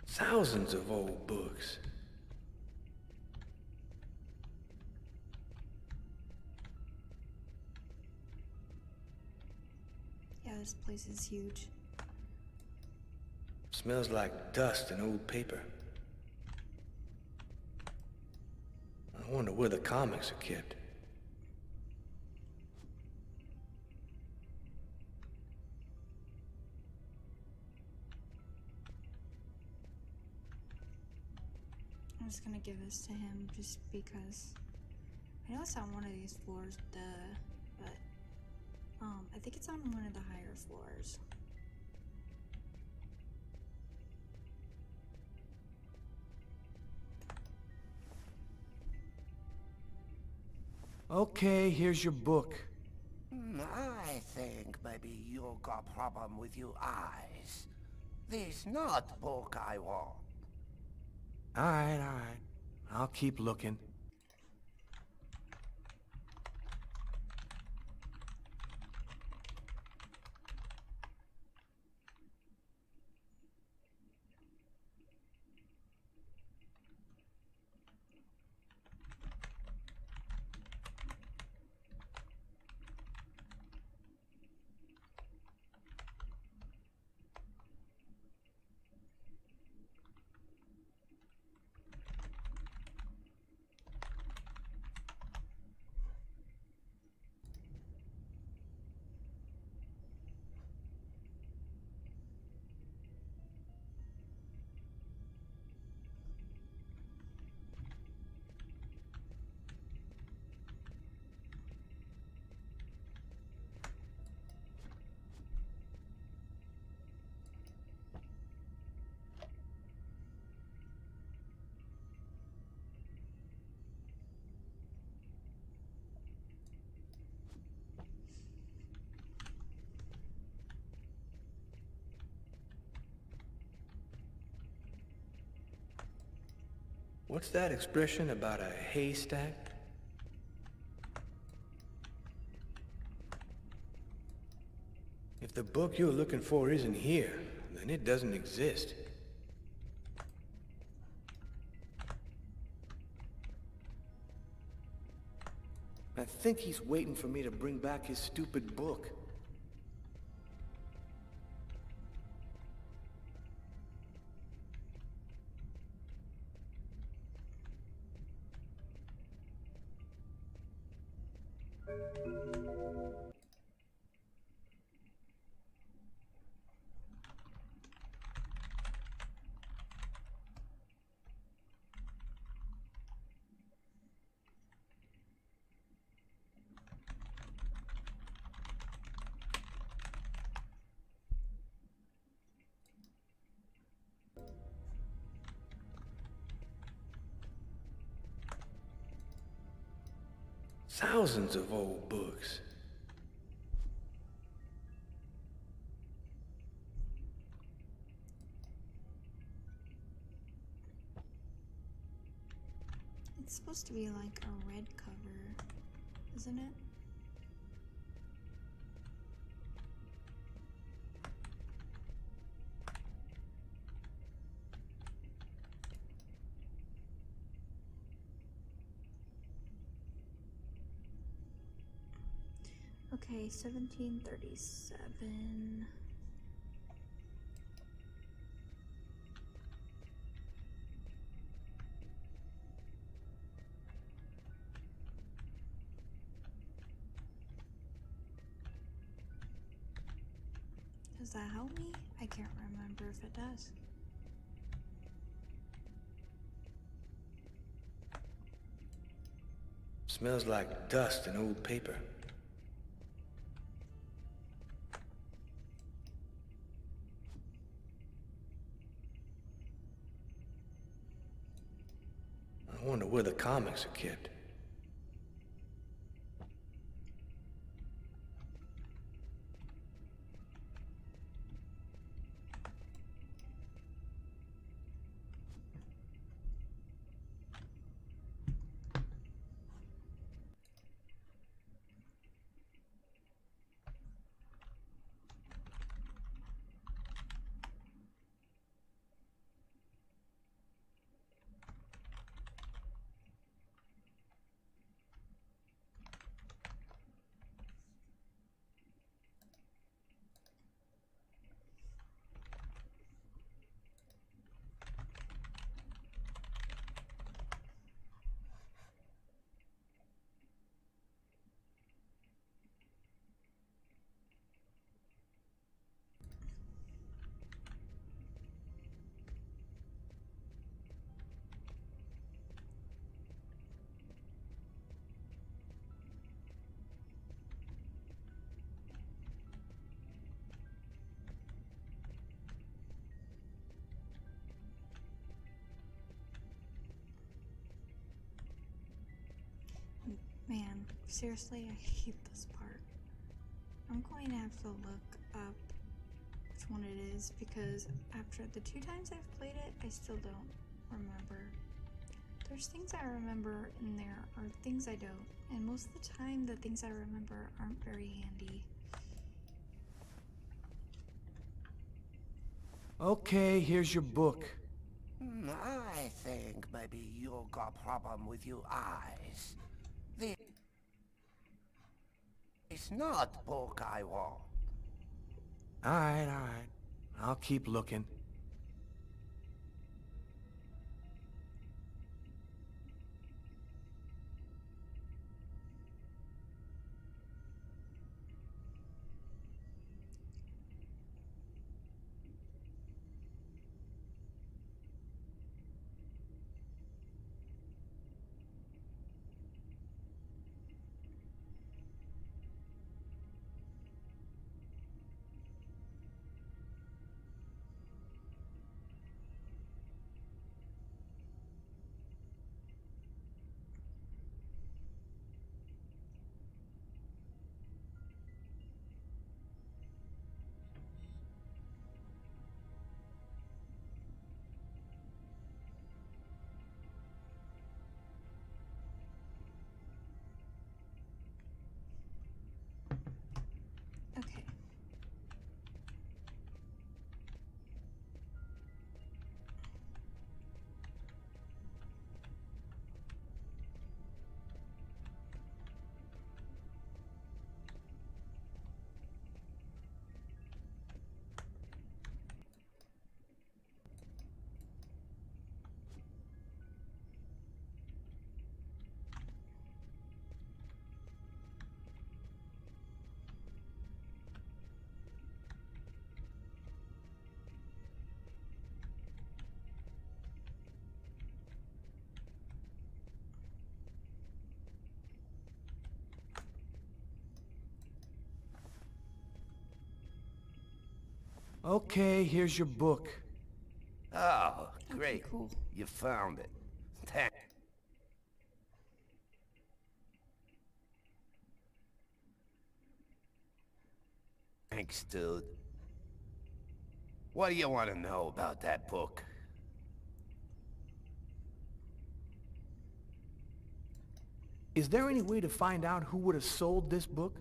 Thousands of old books. Yeah, this place is huge. Smells like dust and old paper. I wonder where the comics are kept. I'm just gonna give this to him just because I know it's on one of these floors, but I think it's on one of the higher floors. Okay, here's your book. I think maybe you got problem with your eyes. This not book I want. All right. I'll keep looking. What's that expression about a haystack? If the book you're looking for isn't here, then it doesn't exist. I think he's waiting for me to bring back his stupid book. Thousands of old books. It's supposed to be like a red cover, isn't it? Okay, 1737. Does that help me? I can't remember if it does. Smells like dust and old paper. I wonder where the comics are kept. Man, seriously, I hate this part. I'm going to have to look up which one it is because after the 2 times I've played it, I still don't remember. There's things I remember in there, or things I don't. And most of the time, the things I remember aren't very handy. Okay, here's your book. I think maybe you got problem with your eyes. This is not book I want. Alright. I'll keep looking. Okay. Okay, here's your book. Oh, Okay, great. cool. You found it. Thanks, dude. What do you want to know about that book? Is there any way to find out who would have sold this book?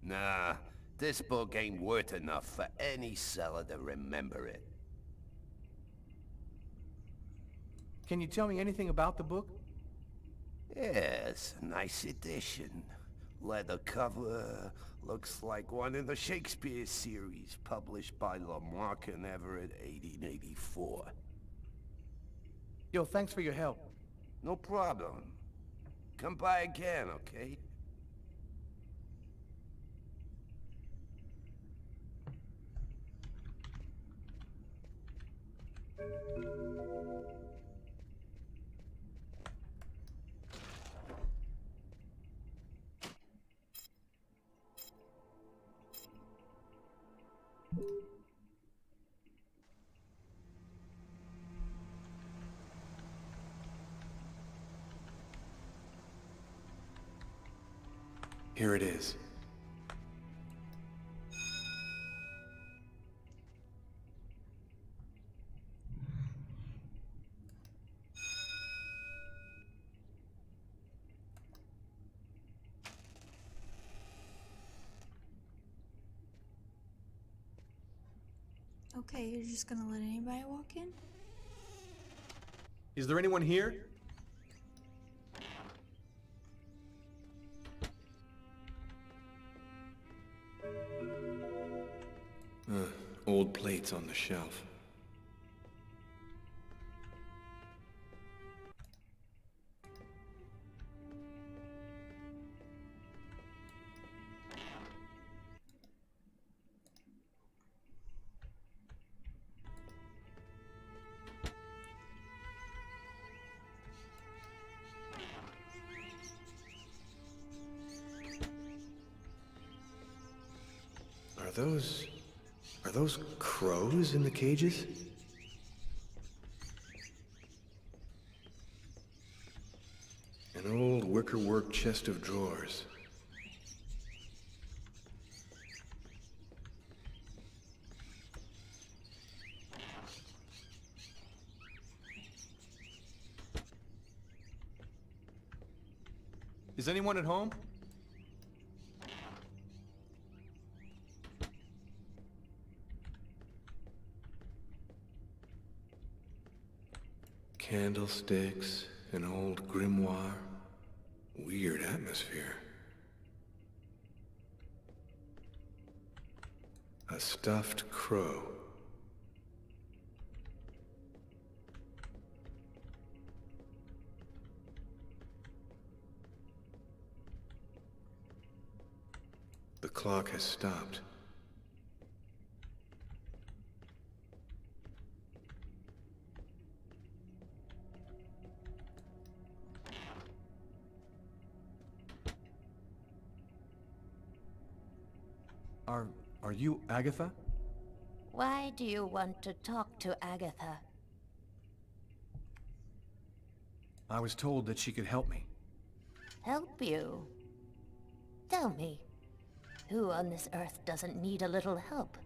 Nah, this book ain't worth enough for any seller to remember it. Can you tell me anything about the book? Yes, a nice edition. Leather cover, looks like one in the Shakespeare series, published by Lamarck and Everett, 1884. Yo, thanks for your help. No problem. Come by again, okay? Here it is. Okay, you're just gonna let anybody walk in? Is there anyone here? Old plates on the shelf. Are those crows in the cages? An old wickerwork chest of drawers. Is anyone at home? Candlesticks, an old grimoire. Weird atmosphere. A stuffed crow. The clock has stopped. Are you Agatha? Why do you want to talk to Agatha? I was told that she could help me. Help you? Tell me, who on this earth doesn't need a little help?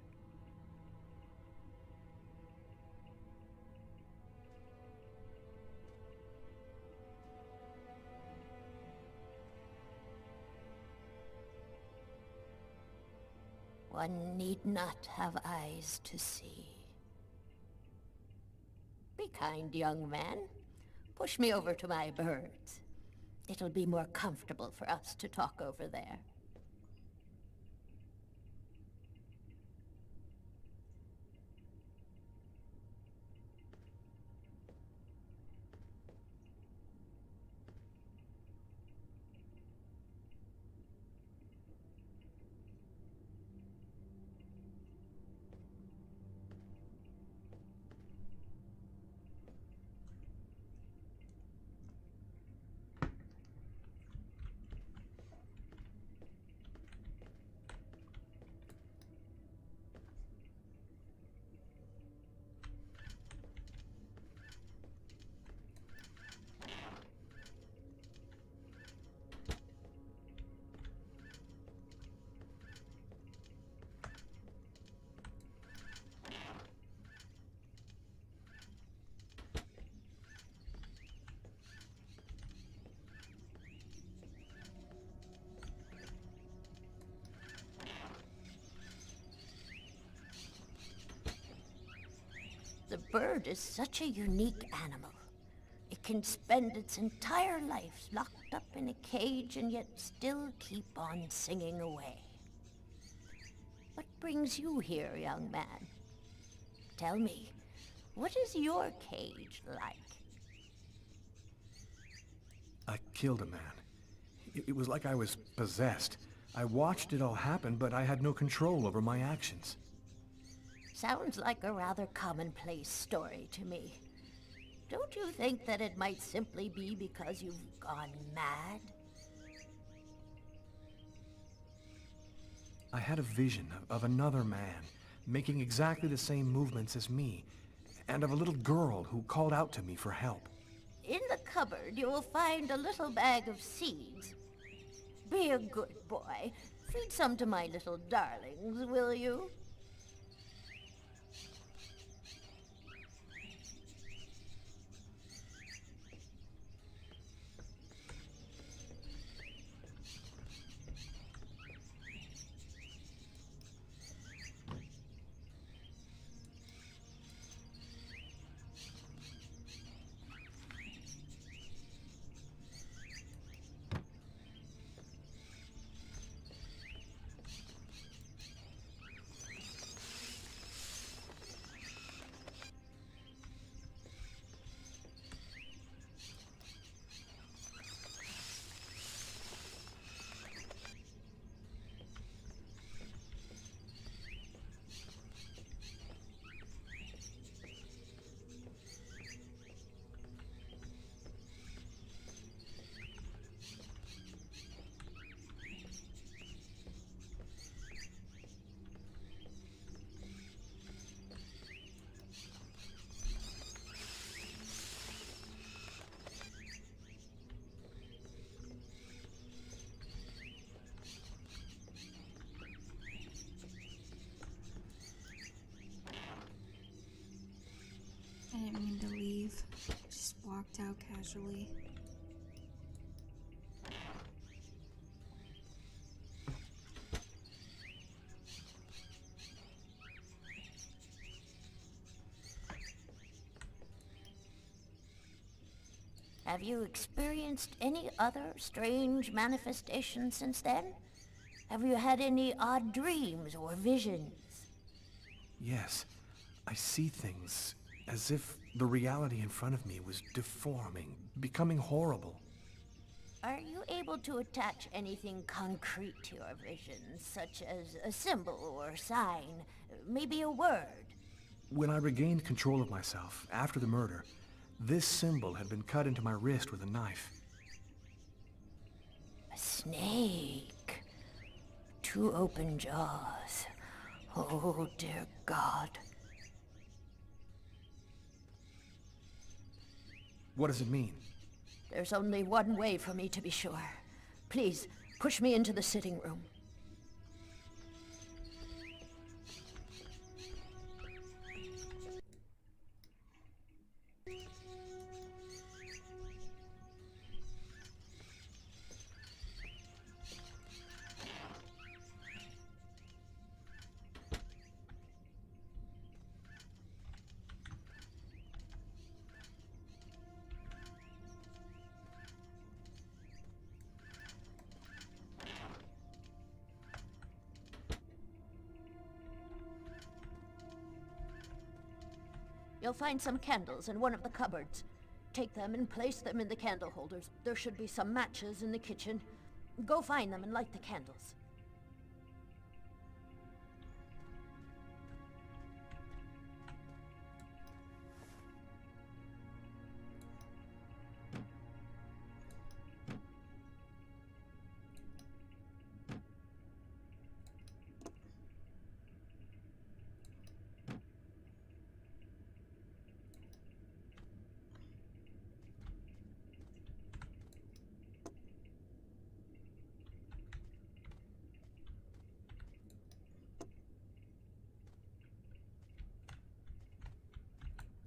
One need not have eyes to see. Be kind, young man. Push me over to my birds. It'll be more comfortable for us to talk over there. The bird is such a unique animal. It can spend its entire life locked up in a cage and yet still keep on singing away. What brings you here, young man? Tell me, what is your cage like? I killed a man. It was like I was possessed. I watched it all happen, but I had no control over my actions. Sounds like a rather commonplace story to me. Don't you think that it might simply be because you've gone mad? I had a vision of another man, making exactly the same movements as me, and of a little girl who called out to me for help. In the cupboard, you will find a little bag of seeds. Be a good boy. Feed some to my little darlings, will you? I didn't mean to leave. Just walked out casually. Have you experienced any other strange manifestations since then? Have you had any odd dreams or visions? Yes, I see things as if the reality in front of me was deforming, becoming horrible. Are you able to attach anything concrete to your visions, such as a symbol or sign, maybe a word? When I regained control of myself after the murder, this symbol had been cut into my wrist with a knife. A snake. Two open jaws. Oh, dear God. What does it mean? There's only one way for me to be sure. Please, push me into the sitting room. You'll find some candles in one of the cupboards. Take them and place them in the candle holders. There should be some matches in the kitchen. Go find them and light the candles.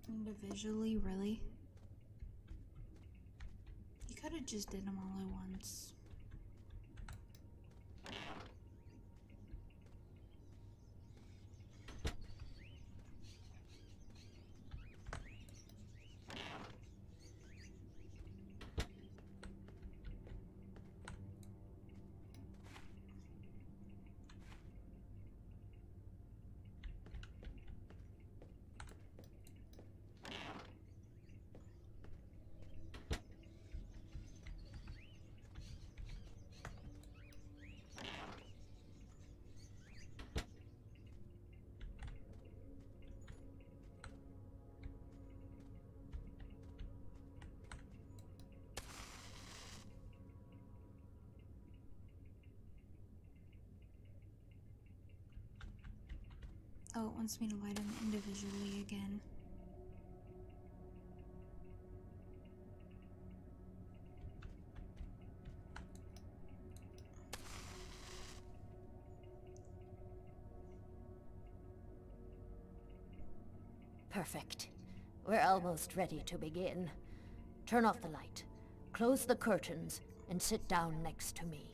Individually, really? You could have just did them all at once. Oh, it wants me to light them individually again. Perfect. We're almost ready to begin. Turn off the light, close the curtains, and sit down next to me.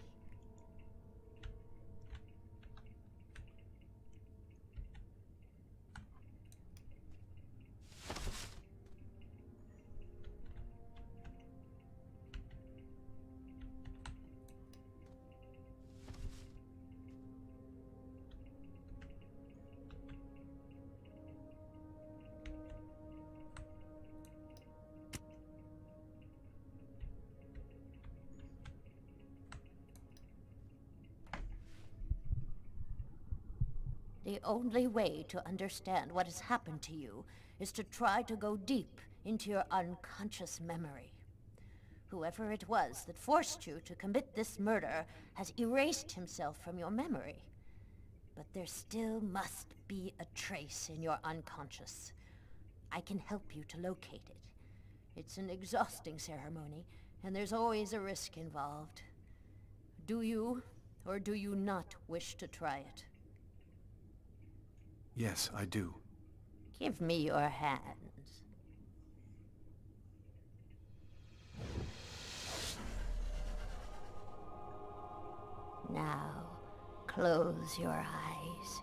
The only way to understand what has happened to you is to try to go deep into your unconscious memory. Whoever it was that forced you to commit this murder has erased himself from your memory. But there still must be a trace in your unconscious. I can help you to locate it. It's an exhausting ceremony, and there's always a risk involved. Do you, or do you not wish to try it? Yes, I do. Give me your hands. Now, close your eyes.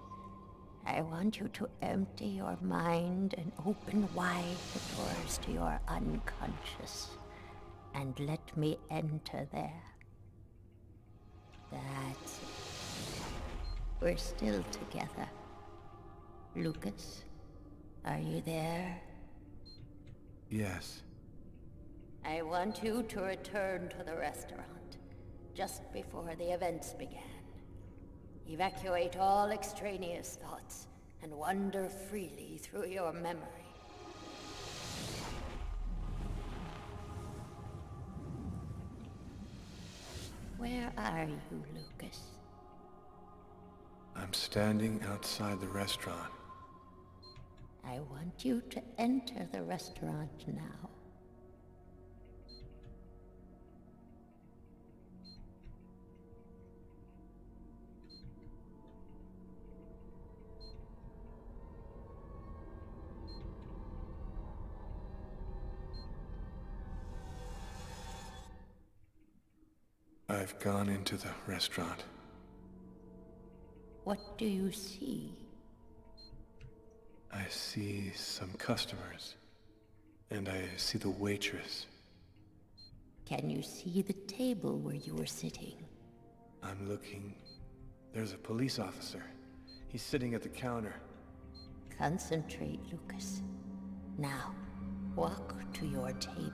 I want you to empty your mind and open wide the doors to your unconscious. and let me enter there. That's it. We're still together. Lucas, are you there? Yes. I want you to return to the restaurant just before the events began. Evacuate all extraneous thoughts and wander freely through your memory. Where are you, Lucas? I'm standing outside the restaurant. I want you to enter the restaurant now. I've gone into the restaurant. What do you see? I see some customers. And I see the waitress. Can you see the table where you were sitting? I'm looking. There's a police officer. He's sitting at the counter. Concentrate, Lucas. Now, walk to your table.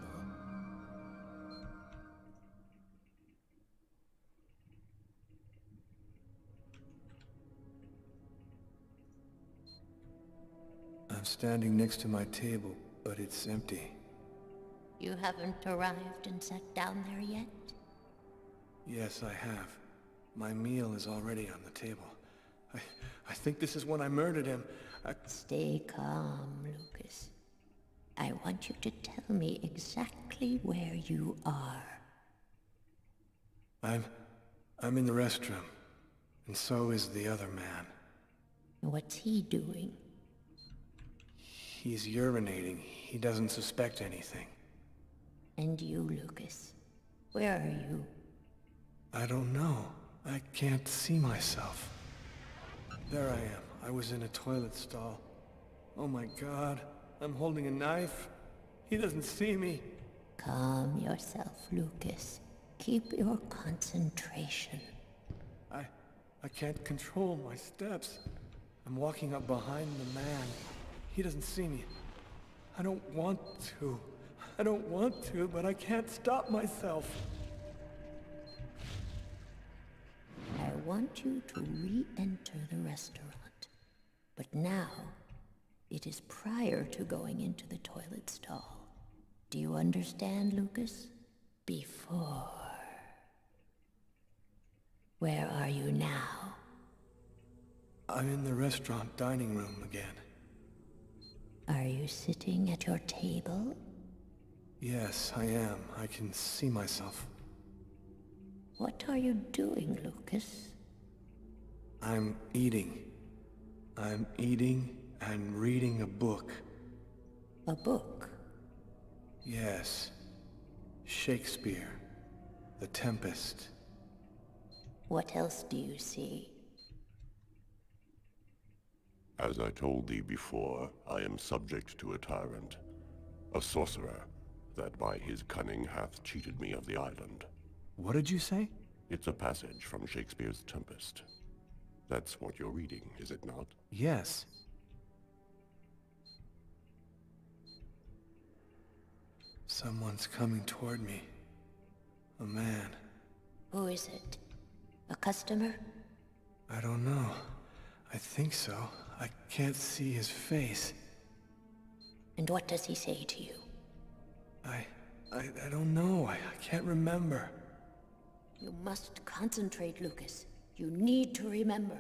I'm standing next to my table, but it's empty. You haven't arrived and sat down there yet? Yes, I have. My meal is already on the table. I think this is when I murdered him. Stay calm, Lucas. I want you to tell me exactly where you are. I'm in the restroom, and so is the other man. What's he doing? He's urinating. He doesn't suspect anything. And you, Lucas? Where are you? I don't know. I can't see myself. There I am. I was in a toilet stall. Oh my God. I'm holding a knife. He doesn't see me. Calm yourself, Lucas. Keep your concentration. I can't control my steps. I'm walking up behind the man. He doesn't see me. I don't want to. I don't want to, but I can't stop myself. I want you to re-enter the restaurant. But now, it is prior to going into the toilet stall. Do you understand, Lucas? Before. Where are you now? I'm in the restaurant dining room again. Are you sitting at your table? Yes, I am. I can see myself. What are you doing, Lucas? I'm eating. I'm eating and reading a book. A book? Yes. Shakespeare. The Tempest. What else do you see? As I told thee before, I am subject to a tyrant, a sorcerer, that by his cunning hath cheated me of the island. What did you say? It's a passage from Shakespeare's Tempest. That's what you're reading, is it not? Yes. Someone's coming toward me. A man. Who is it? A customer? I don't know. I think so. I can't see his face. And what does he say to you? I don't know. I can't remember. You must concentrate, Lucas. You need to remember.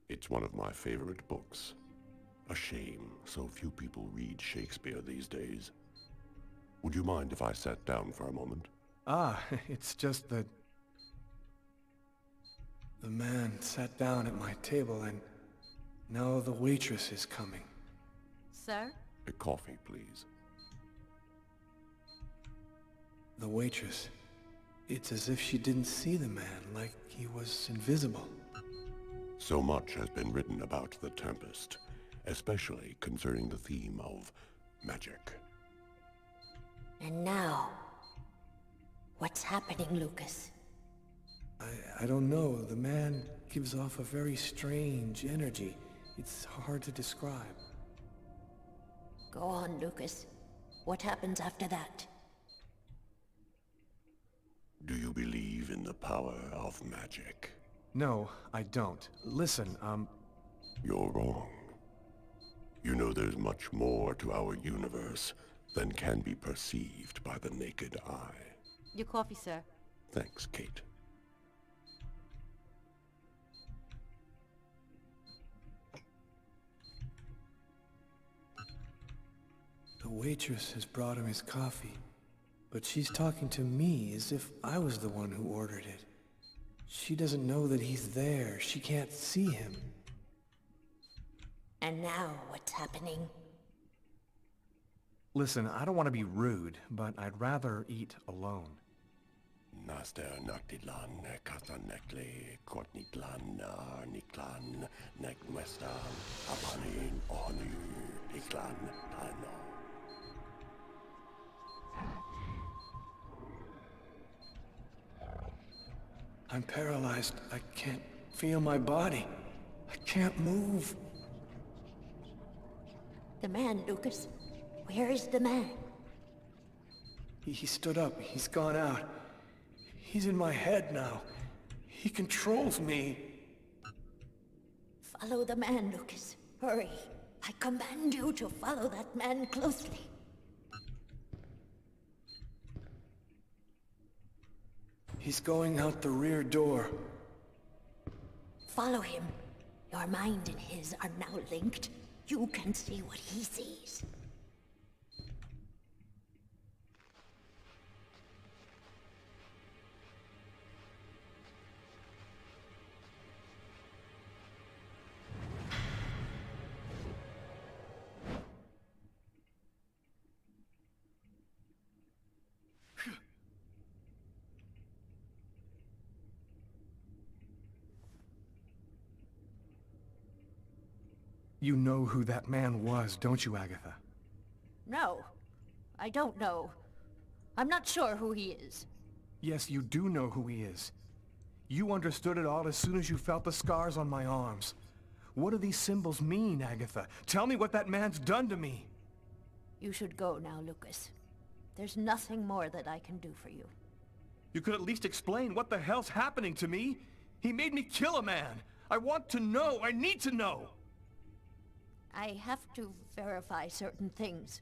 It's one of my favorite books. A shame so few people read Shakespeare these days. Would you mind if I sat down for a moment? It's just that... The man sat down at my table and now the waitress is coming. Sir? A coffee, please. The waitress. It's as if she didn't see the man, like he was invisible. So much has been written about the Tempest, especially concerning the theme of magic. And now, what's happening, Lucas? I don't know. The man gives off a very strange energy. It's hard to describe. Go on, Lucas. What happens after that? Do you believe in the power of magic? No, I don't. Listen, You're wrong. You know there's much more to our universe than can be perceived by the naked eye. Your coffee, sir. Thanks, Kate. The waitress has brought him his coffee, but she's talking to me as if I was the one who ordered it. She doesn't know that he's there. She can't see him. And now, what's happening? Listen, I don't want to be rude, but I'd rather eat alone. Naster Noctilan, Castanekle, Cortnitlan, Niklan, Nekmesta, Apanin, Onu, Iklan, Tano. I'm paralyzed. I can't feel my body. I can't move. The man, Lucas. Where is the man? He stood up. He's gone out. He's in my head now. He controls me. Follow the man, Lucas. Hurry. I command you to follow that man closely. He's going out the rear door. Follow him. Your mind and his are now linked. You can see what he sees. You know who that man was, don't you, Agatha? No, I don't know. I'm not sure who he is. Yes, you do know who he is. You understood it all as soon as you felt the scars on my arms. What do these symbols mean, Agatha? Tell me what that man's done to me. You should go now, Lucas. There's nothing more that I can do for you. You could at least explain what the hell's happening to me. He made me kill a man. I want to know. I need to know. I have to verify certain things.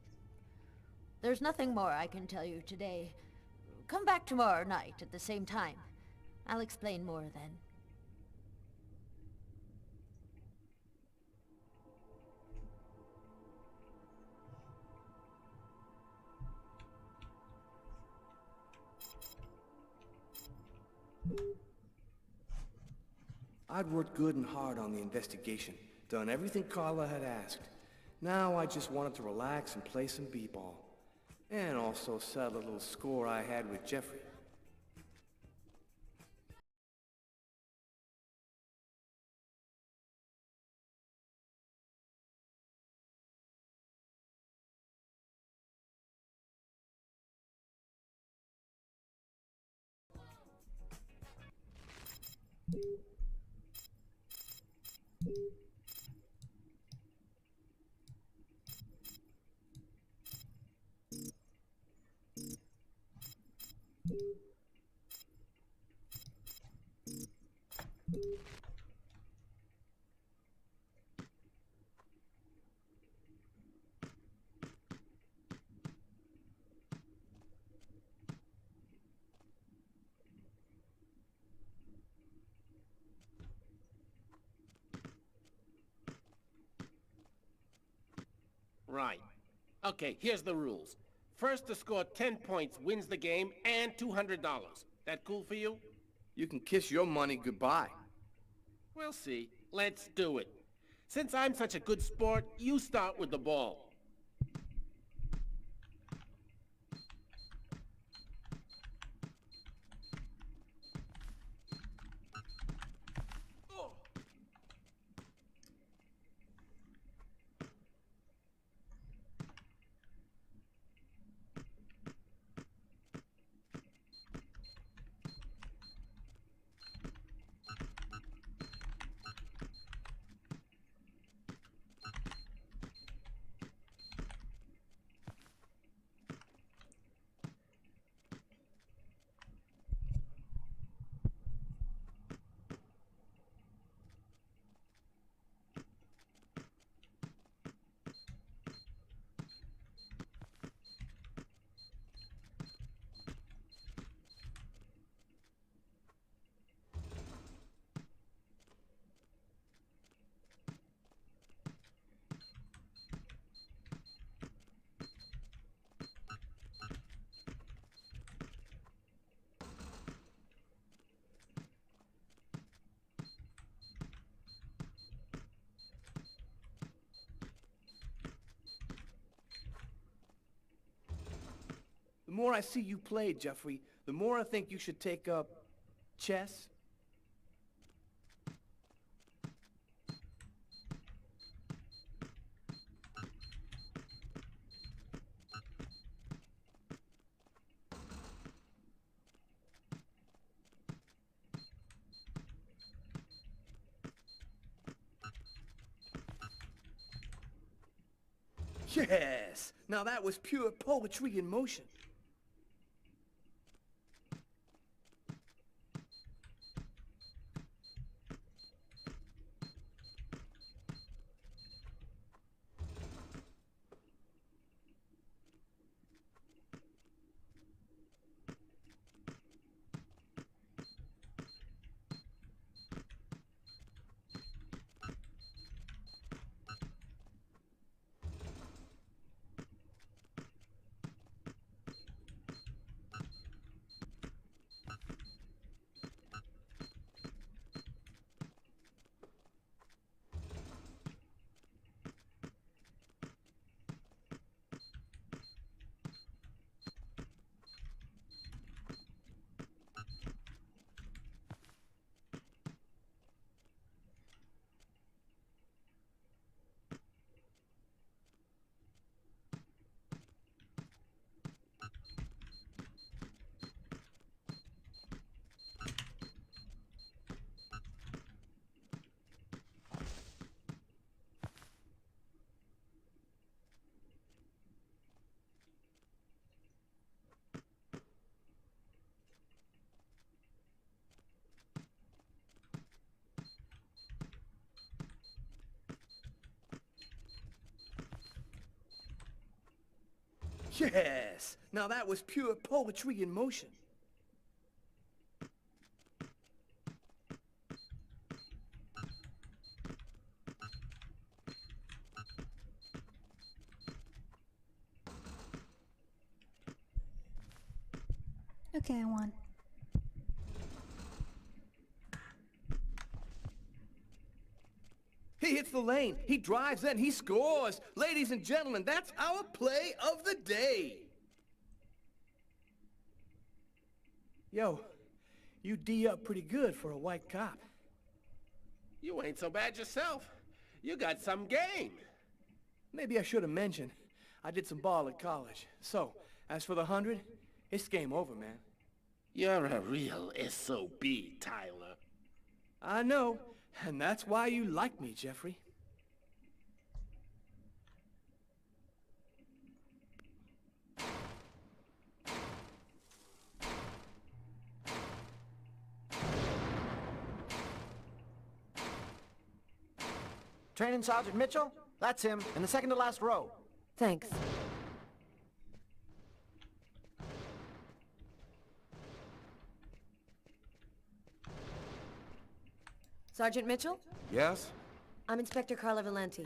There's nothing more I can tell you today. Come back tomorrow night at the same time. I'll explain more then. I'd worked good and hard on the investigation, done everything Carla had asked. Now I just wanted to relax and play some b-ball. And also settle a little score I had with Jeffrey. Right. Okay, here's the rules. First to score 10 points wins the game and $200. That cool for you? You can kiss your money goodbye. We'll see. Let's do it. Since I'm such a good sport, you start with the ball. The more I see you play, Jeffrey, the more I think you should take up chess. Yes! Now that was pure poetry in motion. Yes! Now that was pure poetry in motion. Okay, I won. He hits the lane, he drives in, he scores! Ladies and gentlemen, that's our play of the day! Yo, you D up pretty good for a white cop. You ain't so bad yourself. You got some game. Maybe I should have mentioned, I did some ball at college. So, as for the 100, it's game over, man. You're a real SOB, Tyler. I know, and that's why you like me, Jeffrey. Training Sergeant Mitchell? That's him, in the second to last row. Thanks. Sergeant Mitchell? Yes? I'm Inspector Carla Valenti.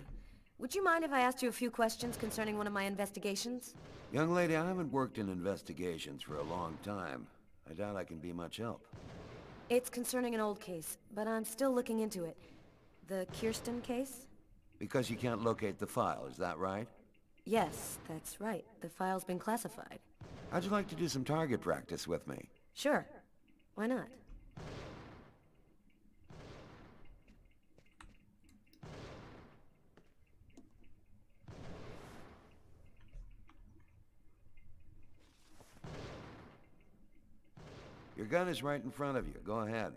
Would you mind if I asked you a few questions concerning one of my investigations? Young lady, I haven't worked in investigations for a long time. I doubt I can be much help. It's concerning an old case, but I'm still looking into it. The Kirsten case? Because you can't locate the file, is that right? Yes, that's right. The file's been classified. How'd you like to do some target practice with me? Sure. Why not? Your gun is right in front of you. Go ahead.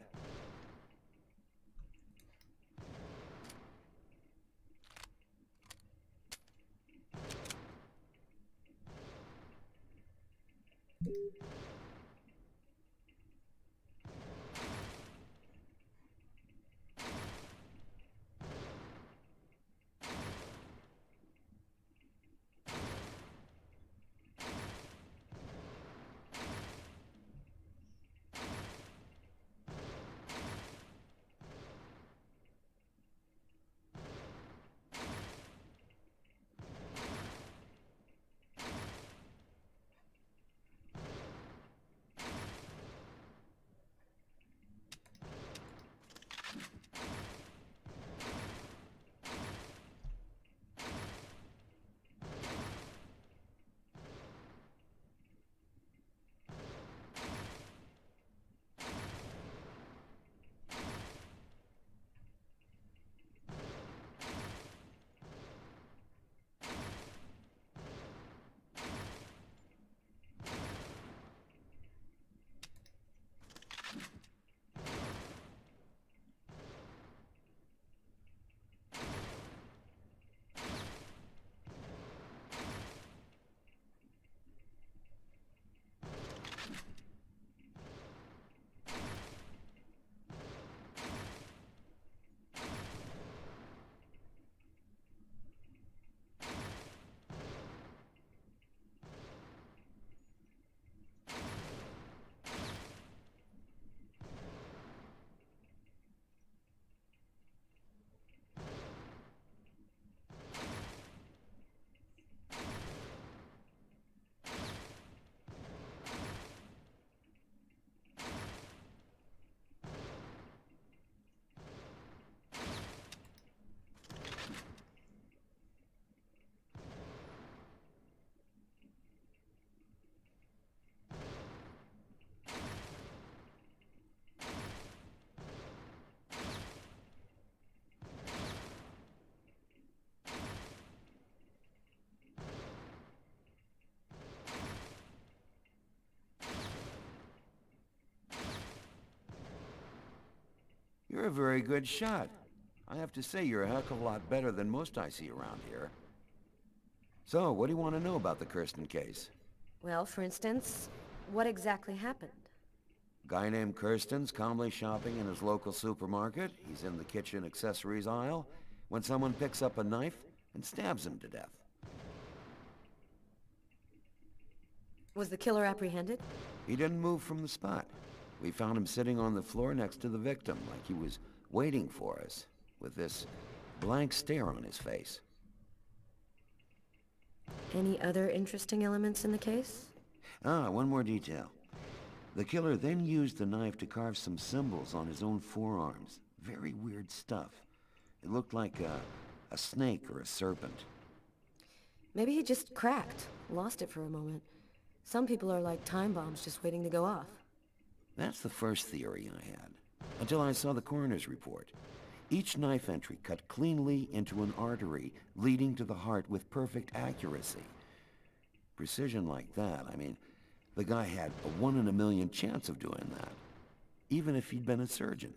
You're a very good shot. I have to say you're a heck of a lot better than most I see around here. So, what do you want to know about the Kirsten case? Well, for instance, what exactly happened? Guy named Kirsten's calmly shopping in his local supermarket. He's in the kitchen accessories aisle when someone picks up a knife and stabs him to death. Was the killer apprehended? He didn't move from the spot. We found him sitting on the floor next to the victim, like he was waiting for us, with this blank stare on his face. Any other interesting elements in the case? One more detail. The killer then used the knife to carve some symbols on his own forearms. Very weird stuff. It looked like a snake or a serpent. Maybe he just cracked, lost it for a moment. Some people are like time bombs just waiting to go off. That's the first theory I had, until I saw the coroner's report. Each knife entry cut cleanly into an artery, leading to the heart with perfect accuracy. Precision like that, I mean, the guy had a 1 in a million chance of doing that, even if he'd been a surgeon.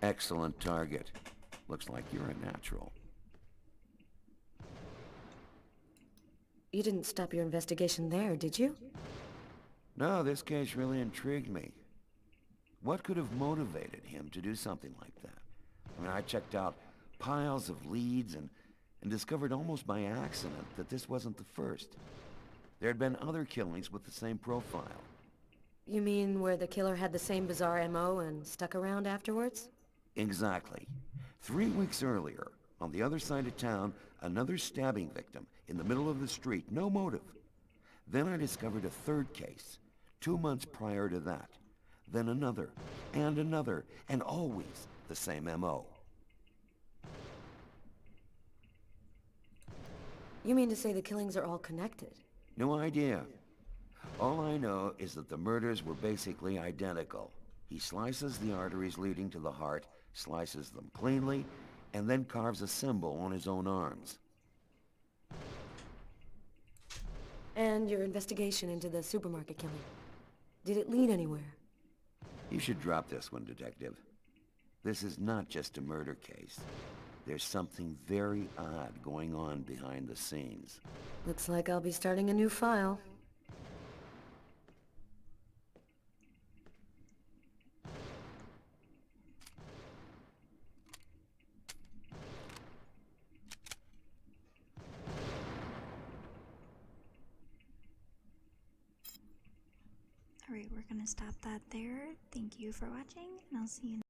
Excellent target. Looks like you're a natural. You didn't stop your investigation there, did you? No, this case really intrigued me. What could have motivated him to do something like that? I mean, I checked out piles of leads and discovered almost by accident that this wasn't the first. There had been other killings with the same profile. You mean where the killer had the same bizarre MO and stuck around afterwards? Exactly. 3 weeks earlier, on the other side of town, another stabbing victim in the middle of the street, no motive. Then I discovered a third case, 2 months prior to that. Then another, and always the same MO. You mean to say the killings are all connected? No idea. All I know is that the murders were basically identical. He slices the arteries leading to the heart, slices them cleanly, and then carves a symbol on his own arms. And your investigation into the supermarket killing. Did it lead anywhere? You should drop this one, Detective. This is not just a murder case. There's something very odd going on behind the scenes. Looks like I'll be starting a new file. Alright, we're gonna stop that there. Thank you for watching, and I'll see you